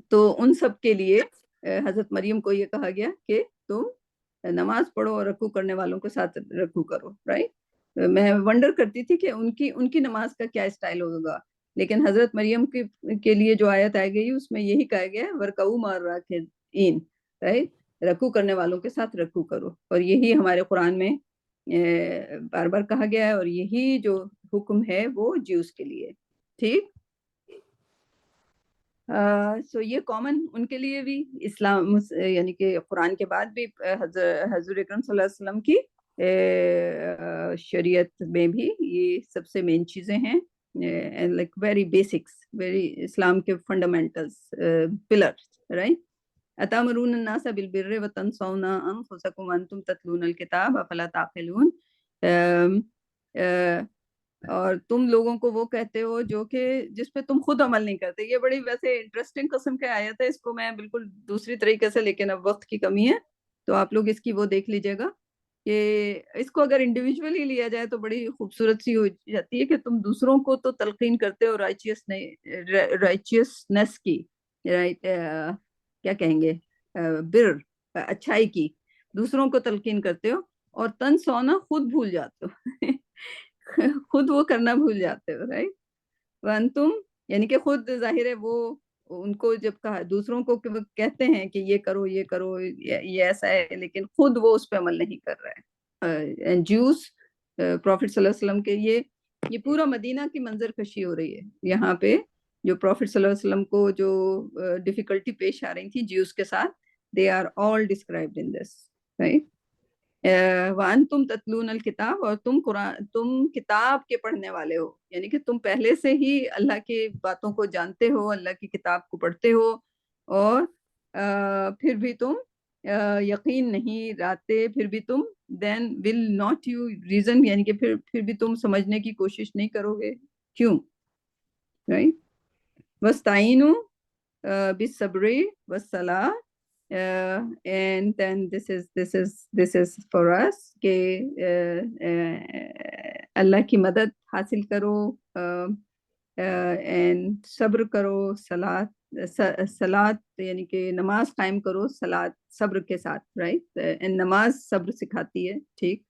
تو ان سب کے لیے حضرت مریم کو یہ کہا گیا کہ تم نماز پڑھو اور رکوع کرنے والوں کے ساتھ رکوع کرو، رائٹ. میں ونڈر کرتی تھی کہ ان کی نماز کا کیا اسٹائل ہوگا، لیکن حضرت مریم کے لیے جو آیت آئی گئی اس میں یہی کہا گیا ورکعوا مع الراکعین، رائٹ. رکوع کرنے والوں کے ساتھ رکوع کرو، اور یہی ہمارے قرآن میں بار بار کہا گیا ہے، اور یہی جو حکم ہے وہ جیوز کے لیے. ٹھیک. سو یہ کامن ان کے لیے بھی اسلام، یعنی کہ قرآن کے بعد بھی حضور اکرم صلی اللہ علیہ وسلم کی شریعت میں بھی یہ سب سے مین چیزیں ہیں، لائک ویری بیسکس، ویری اسلام کے فنڈامنٹلس، پلرس، رائٹ. اتامرون الناس بالبر وتنسون انفسکم وانتم تتلون الکتاب افلا تعقلون. اور تم لوگوں کو وہ کہتے ہو جو کہ جس پہ تم خود عمل نہیں کرتے. یہ بڑی ویسے انٹرسٹنگ قسم کی آیت ہے، اس کو میں بالکل دوسری طریقے سے، لیکن اب وقت کی کمی ہے تو آپ لوگ اس کی وہ دیکھ لیجئے گا کہ اس کو اگر انڈیویجولی لیا جائے تو بڑی خوبصورت سی ہو جاتی ہے کہ تم دوسروں کو تو تلقین کرتے ہو رائچیسنس کی، کیا کہیں گے، بر، اچھائی کی، دوسروں کو تلقین کرتے ہو، اور تن سونا خود بھول جاتے ہو خود وہ کرنا بھول جاتے ہو، رائٹ. وانتم یعنی کہ خود ظاہر ہے وہ ان کو جب کہا دوسروں کو کہتے ہیں کہ یہ کرو یہ کرو یہ ایسا ہے، لیکن خود وہ اس پہ عمل نہیں کر رہا ہے. جوس پروفٹ صلی اللہ علیہ وسلم کے یہ پورا مدینہ کی منظر کشی ہو رہی ہے یہاں پہ، جو پروفٹ صلی اللہ علیہ وسلم کو جو ڈیفیکلٹی پیش آ رہی تھی جیوس کے ساتھ، they are all described in this, right? وَأَنْتُمْ تَتْلُونَ الْكِتَابَ, اور تم کتاب کے پڑھنے والے ہو, یعنی کہ تم پہلے سے ہی اللہ کی باتوں کو جانتے ہو, اللہ کی کتاب کو پڑھتے ہو, اور پھر بھی تم یقین نہیں لاتے, پھر بھی تم then will not you reason, یعنی کہ پھر بھی تم سمجھنے کی کوشش نہیں کرو گے, کیوں, right? وَاسْتَعِینُوا بِالصَّبْرِ وَالصَّلَاةِ, and then this is for us کہ اللہ کی مدد حاصل کرو, and صبر کرو, صلاۃ یعنی کہ نماز قائم کرو, صلاۃ صبر کے ساتھ, right? and نماز صبر سکھاتی ہے, ٹھیک.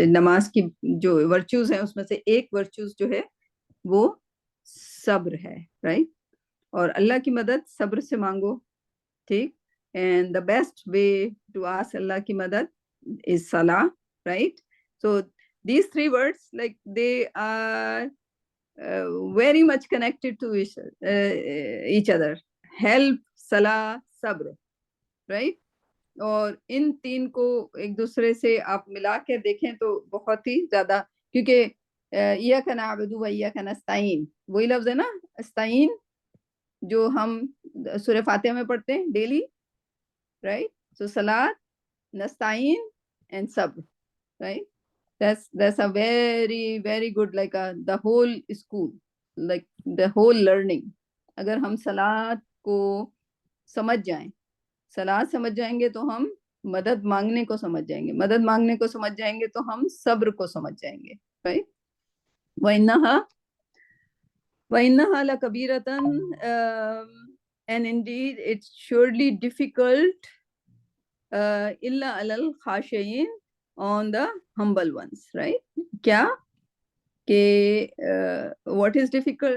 نماز کی جو ورچوز ہیں اس میں سے ایک ورچوز جو ہے وہ صبر ہے, right? اور اللہ کی مدد صبر سے مانگو, ٹھیک. and the best way to ask اللہ کی مدد is salah, right? So these three words, like they are very much connected to each other. Help, salah, sabr, right? اور ان تین کو ایک دوسرے سے آپ ملا کے دیکھیں تو بہت ہی زیادہ, کیونکہ ایاک نعبد و ایاک نستعین وہی لفظ ہے نا, استعین, جو ہم سورہ فاتحہ میں پڑھتے ہیں daily, right? So salat, nasta'in and sabr, right? That's a very very good, like the whole school, like the whole learning. اگر ہم صلات کو سمجھ جائیں, صلات سمجھ جائیں گے تو ہم مدد مانگنے کو سمجھ جائیں گے, مدد مانگنے کو سمجھ جائیں گے تو ہم صبر کو سمجھ جائیں گے, right? وَإِنَّهَا لَكَبِيرَةً, and indeed it's surely difficult, إِلَّا عَلَى الْخَاشِعِينَ, on the humble ones, right? کیا کہ what is difficult,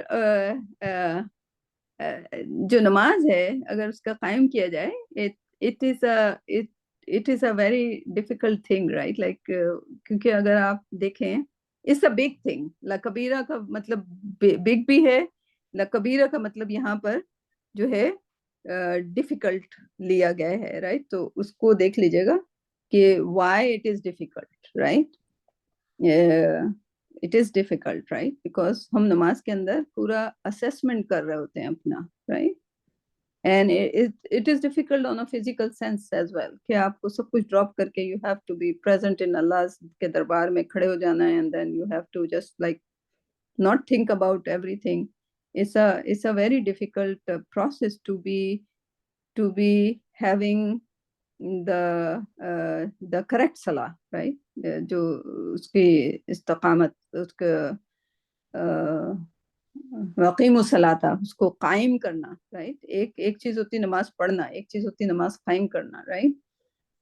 جو نماز ہے اگر اس کا قائم کیا جائے, it is a very difficult thing, right? Like کیونکہ اگر آپ دیکھیں it's a big thing. لَكَبِيرَہ کا مطلب big بھی ہے, لَكَبِيرَہ کا مطلب یہاں پر جو ہے difficult لیا گیا ہے, right? تو اس کو دیکھ لیجیے گا کہ why it is difficult, right? It is difficult, right? Because ہم نماز کے اندر پورا assessment کر رہے ہوتے ہیں اپنا, right? And it is difficult on a physical sense as well, کہ آپ کو سب کچھ ڈراپ کر کے you have to be present in Allah کے دربار میں کھڑے ہو جانا ہے, and then you have to just like not think about everything. It's a very difficult process to be having the correct salah, right? جو اس کی استقامت, اس کا وقیم الصلاۃ, اس کو قائم کرنا, right? ایک چیز ہوتی نماز پڑھنا, ایک چیز ہوتی نماز قائم کرنا, right?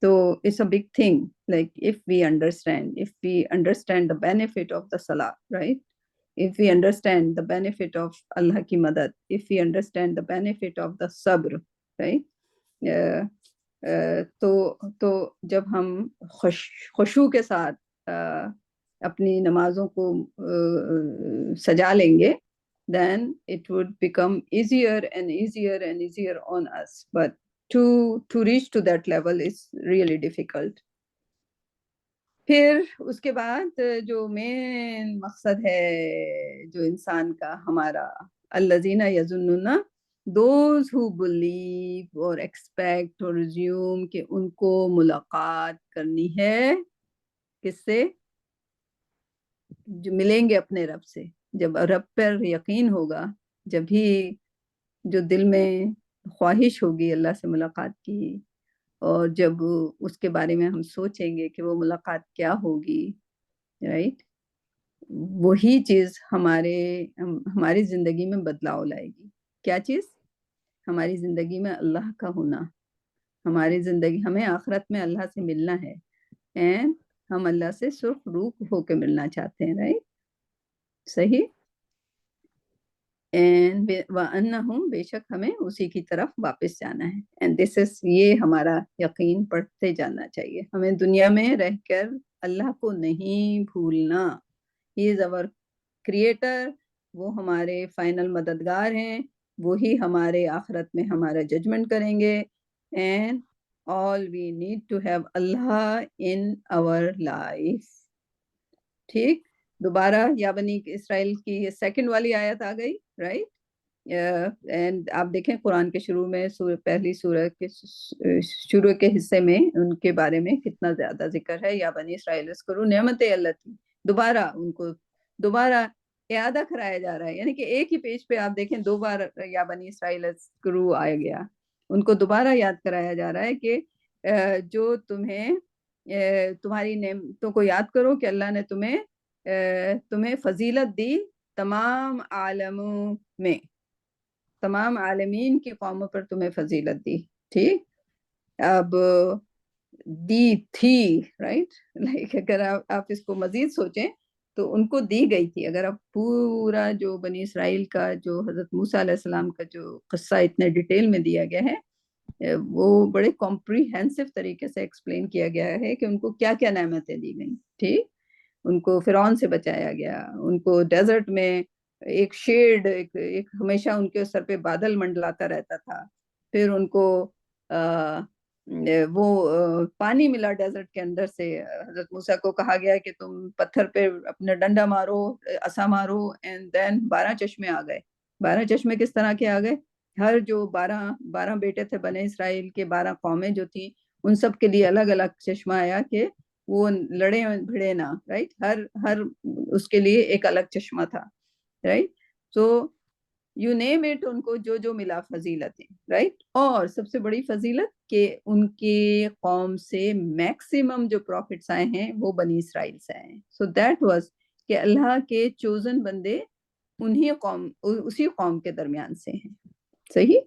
تو it's a big thing, like if we understand the benefit of the salah, right? If we understand the benefit of Allah ki madad, if we understand the benefit of the sabr, right? تو جب ہم خشوع کے ساتھ اپنی نمازوں کو سجا لیں گے, then it would become easier and easier and easier on us, but to reach to that level is really difficult. پھر اس کے بعد جو مین مقصد ہے جو انسان کا ہمارا, الذین یظنون, those who believe or expect or assume کہ ان کو ملاقات کرنی ہے کس سے, جو ملیں گے اپنے رب سے. جب رب پر یقین ہوگا, جب بھی جو دل میں خواہش ہوگی اللہ سے ملاقات کی, اور جب اس کے بارے میں ہم سوچیں گے کہ وہ ملاقات کیا ہوگی, رائٹ, وہی چیز ہماری زندگی میں بدلاؤ لائے گی. کیا چیز؟ ہماری زندگی میں اللہ کا ہونا. ہماری زندگی, ہمیں آخرت میں اللہ سے ملنا ہے, اینڈ ہم اللہ سے سرخ روح ہو کے ملنا چاہتے ہیں, رائٹ, صحیح. اینڈ وَأَنَّهُمْ, بے شک ہمیں اسی کی طرف واپس جانا ہے. اینڈ دس از, یہ ہمارا یقین پڑھتے جانا چاہیے. ہمیں دنیا میں رہ کر اللہ کو نہیں بھولنا. ہی از اور کریٹر, وہ ہمارے فائنل مددگار ہیں, وہی ہمارے آخرت میں ہمارا ججمنٹ کریں گے. And all we need to have Allah in our life. ٹھیک. دوبارہ یا بنی اسرائیل کی یہ سیکنڈ والی آیت آ گئی, رائٹ. اینڈ آپ دیکھیں قرآن کے شروع میں پہلی سورہ کے شروع کے حصے میں ان کے بارے میں کتنا زیادہ ذکر ہے. یا بنی اسرائیل اذکروا نعمت اللہ تھی, دوبارہ ان کو دوبارہ اعادہ کرایا جا رہا ہے. یعنی کہ ایک ہی پیج پہ آپ دیکھیں 2 بار یا بنی اسرائیل اذکروا آیا گیا. ان کو دوبارہ یاد کرایا جا رہا ہے کہ جو تمہاری نعمتوں کو یاد کرو کہ اللہ نے تمہیں فضیلت دی تمام عالموں میں, تمام عالمین کی قوموں پر تمہیں فضیلت دی. ٹھیک. اب دی تھی, رائٹ. لائک اگر آپ اس کو مزید سوچیں تو ان کو دی گئی تھی. اگر آپ پورا جو بنی اسرائیل کا جو حضرت موسیٰ علیہ السلام کا جو قصہ اتنے ڈیٹیل میں دیا گیا ہے, وہ بڑے کمپریہنسو طریقے سے ایکسپلین کیا گیا ہے کہ ان کو کیا کیا نعمتیں دی گئیں. ٹھیک. ان کو فرعون سے بچایا گیا, ان کو ڈیزرٹ میں ایک شیڈ, ایک ہمیشہ ان کے سر پہ بادل منڈلاتا رہتا تھا. پھر ان کو وہ پانی ملا ڈیزرٹ کے اندر سے. حضرت موسیٰ کو کہا گیا کہ تم پتھر پہ اپنا ڈنڈا مارو, عصا مارو, اینڈ دین 12 چشمے آ گئے. 12 چشمے کس طرح کے آ گئے؟ ہر جو 12 بیٹے تھے بنی اسرائیل کے, 12 قومیں جو تھیں, ان سب کے لیے الگ الگ چشمہ آیا کہ وہ لڑے بھڑے نہ, رائٹ. ہر اس کے لیے ایک الگ چشمہ تھا, right. So you name it, ان کو جو جو ملا فضیلتیں, رائٹ. اور سب سے بڑی فضیلت کہ ان کی قوم سے میکسیمم جو پروفٹس آئے ہیں وہ بنی اسرائیل سے آئے ہیں. سو دیٹ واز کہ اللہ کے چوزن بندے اسی قوم کے درمیان سے ہیں. صحیح.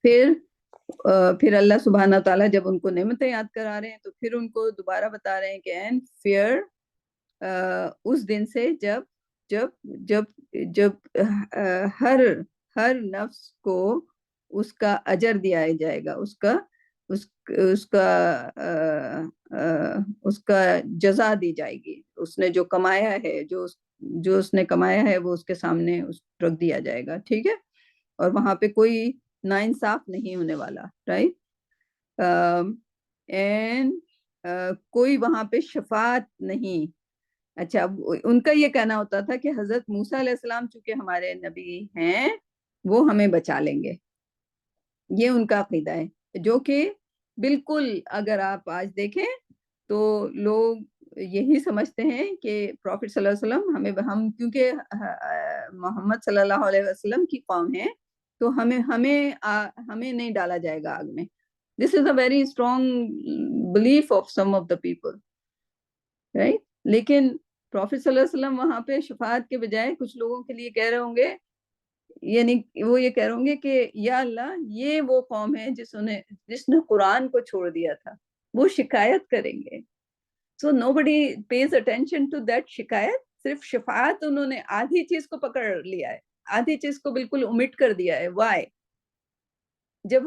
پھر اللہ سبحانہ تعالیٰ جب ان کو نعمتیں یاد کرا رہے ہیں تو پھر ان کو دوبارہ بتا رہے ہیں کہ اینڈ فیئر اس دن سے جب جب جب جب ہر نفس کو اس کا اجر دیا جائے گا, اس کا جزا دی جائے گی. اس نے جو کمایا ہے, جو اس نے کمایا ہے وہ اس کے سامنے رکھ دیا جائے گا. ٹھیک ہے. اور وہاں پہ کوئی ناانصاف نہیں ہونے والا, رائٹ. اینڈ کوئی وہاں پہ شفاعت نہیں. اچھا, ان کا یہ کہنا ہوتا تھا کہ حضرت موسیٰ علیہ السلام چونکہ ہمارے نبی ہیں وہ ہمیں بچا لیں گے. یہ ان کا عقیدہ ہے, جو کہ بالکل اگر آپ آج دیکھیں تو لوگ یہی سمجھتے ہیں کہ پروفٹ صلی اللہ علیہ وسلم ہم کیونکہ محمد صلی اللہ علیہ وسلم کی قوم ہے تو ہمیں نہیں ڈالا جائے گا آگ میں. This is a very strong belief of some of the people, right? لیکن پروفٹ صلی اللہ علیہ وسلم وہاں پہ شفاعت کے بجائے کچھ لوگوں کے لیے کہہ رہے ہوں گے, یعنی وہ یہ کہہ رہے ہوں گے کہ یا اللہ یہ وہ قوم ہے جس نے قرآن کو چھوڑ دیا تھا, وہ شکایت کریں گے. So nobody pays attention to that شکایت. صرف شفاعت انہوں نے آدھی چیز کو پکڑ لیا ہے, آدھی چیز کو بالکل omit کر دیا ہے. Why? جب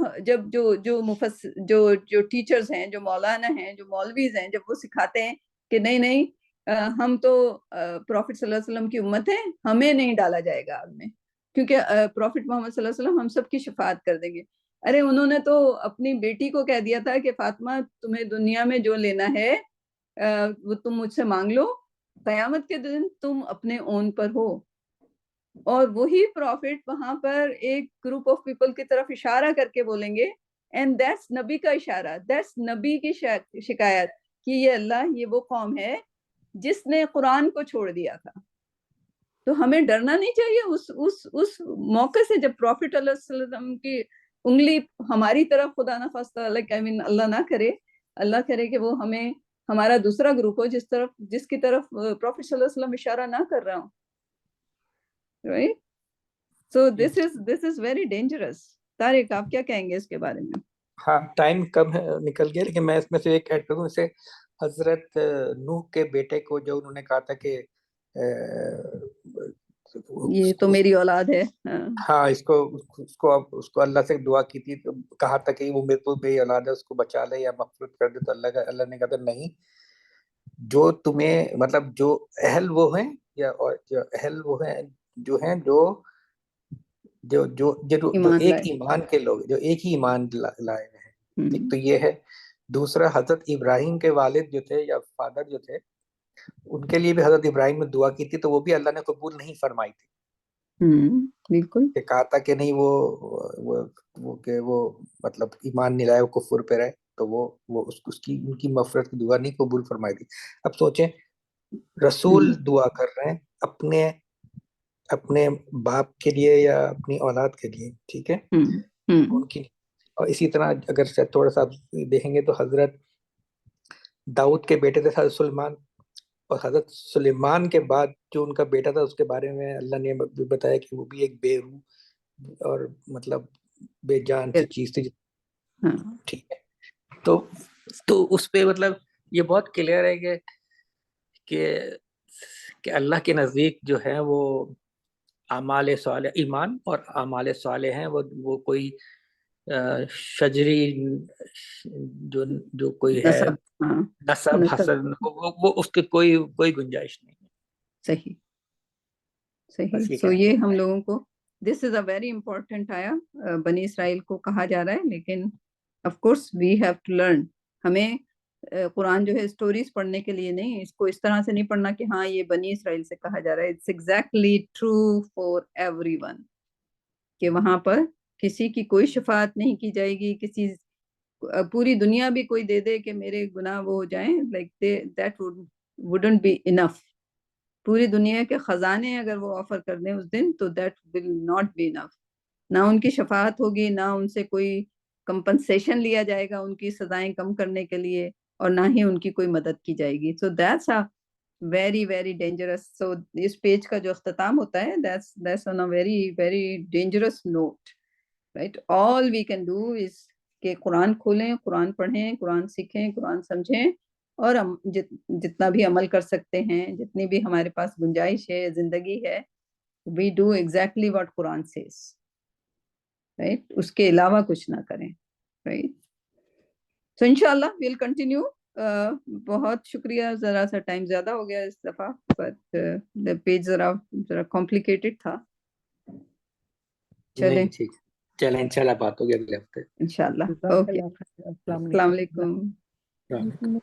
جو ٹیچرز ہیں, جو مولانا ہیں, جو مولویز ہیں, جب وہ سکھاتے ہیں کہ نہیں ہم تو پروفٹ صلی اللہ علیہ وسلم کی امت ہیں, ہمیں نہیں ڈالا جائے گا آگ میں کیونکہ پروفٹ محمد صلی اللہ علیہ وسلم ہم سب کی شفاعت کر دیں گے. ارے انہوں نے تو اپنی بیٹی کو کہہ دیا تھا کہ فاطمہ تمہیں دنیا میں جو لینا ہے وہ تم مجھ سے مانگ لو, قیامت کے دن تم اپنے اون پر ہو. اور وہی پروفٹ وہاں پر ایک گروپ آف پیپل کی طرف اشارہ کر کے بولیں گے, اینڈ دیٹس نبی کا اشارہ, دیٹس نبی کی شکایت کہ یہ اللہ یہ وہ قوم ہے جس نے قرآن کو چھوڑ دیا تھا. تو ہمیں ڈرنا نہیں چاہیے اس موقع سے جب پروفٹ علیہ السلام کی انگلی ہماری طرف, خدا نہ خواستہ اللہ نہ کرے, اللہ کرے کہ وہ ہمارا دوسرا گروپ ہو جس کی طرف پروفٹ صلی اللہ علیہ وسلم اشارہ نہ کر رہا ہوں. Right? So this is very dangerous. Tariq آپ کیا کہیں گے اس کے بارے میں؟ ہاں, ٹائم کم نکل گیا, لیکن میں اس میں سے ایک ایڈ کروں. اسے حضرت نوح کے بیٹے کو جو انہوں نے کہا تھا کہ یہ تو میری اولاد ہے, ہاں اس کو اللہ سے دعا کی تھی, کہا تھا کہ وہ میری اولاد ہے, اس کو بچا لے یا مغفرت کر دے. تو اللہ نے کہا تھا نہیں, جو تمہیں مطلب جو اہل وہ ہیں یا جو اہل وہ ہیں جو جو جو جو, جو ایمان ایک لائے. ایمان کے لوگ جو ایک ہی ایمان لائے ہوئے ہیں. ایک ہم، تو یہ ہے. دوسرا حضرت ابراہیم کے والد جو تھے یا فادر جو تھے, ان کے لیے بھی حضرت ابراہیم نے دعا کی تھی, تو وہ بھی اللہ نے قبول نہیں فرمائی تھی. بالکل. کہ کہا تھا کہ نہیں وہ مطلب ایمان نہیں لائے, وہ کفر پہ رہے, تو وہ اس کی ان کی مغفرت کی دعا نہیں قبول فرمائی تھی. اب سوچیں, رسول دعا کر رہے ہیں اپنے باپ کے لیے یا اپنی اولاد کے لیے, ٹھیک ہے, ان کی. اور اسی طرح اگر تھوڑا سا دیکھیں گے تو حضرت داؤد کے بیٹے تھے حضرت سلیمان, اور حضرت سلیمان کے بعد جو ان کا بیٹا تھا اس کے بارے میں اللہ نے بتایا کہ وہ بھی ایک بے روح اور مطلب بے جان سی چیز تھی. ٹھیک ہے, تو اس پہ مطلب یہ بہت کلیئر ہے کہ اللہ کے نزدیک جو ہے وہ اعمال صالح, ایمان اور اعمال صالح ہیں, وہ کوئی شجری جو کوئی ہے نسب حسن, وہ اس کے کوئی گنجائش نہیں ہے. صحیح. یہ سو یہ ہم لوگوں کو دس از اے ویری امپورٹنٹ آیا بنی اسرائیل کو کہا جا رہا ہے, لیکن of course we have to learn. ہمیں قرآن جو ہے اسٹوریز پڑھنے کے لیے نہیں, اس کو اس طرح سے نہیں پڑھنا کہ ہاں یہ بنی اسرائیل سے کہا جا رہا ہے. It's exactly true for everyone, کہ وہاں پر کسی کی کوئی شفاعت نہیں کی جائے گی. کسی پوری دنیا بھی کوئی دے دے کہ میرے گناہ وہ ہو جائیں, like that wouldn't be enough. پوری دنیا کے خزانے اگر وہ آفر کر دیں اس دن, تو that will not be enough. نہ ان کی شفاعت ہوگی, نہ ان سے کوئی کمپنسیشن لیا جائے گا ان کی سزائیں کم کرنے کے لیے, اور نہ ہی ان کی کوئی مدد کی جائے گی. So that's a very very dangerous. So اس پیج کا جو اختتام ہوتا ہے, that's on a very very dangerous note, right? All we can do is کہ قرآن کھولیں, قرآن پڑھیں, قرآن سیکھیں, قرآن سمجھیں, اور جتنا بھی عمل کر سکتے ہیں, جتنی بھی ہمارے پاس گنجائش ہے, زندگی ہے, we do exactly what Quran says, right? اس کے علاوہ کچھ نہ کریں, right? So انشاءاللہ we'll continue. بہت شکریہ. ذرا سا ٹائم زیادہ ہو گیا اس دفعہ, but the page ذرا complicated تھا. چلیں انشاءاللہ بات ہوگی اگلے ہفتے. انشاءاللہ. جزاک اوکے, اللہ خیر. السلام علیکم. السلام علیکم.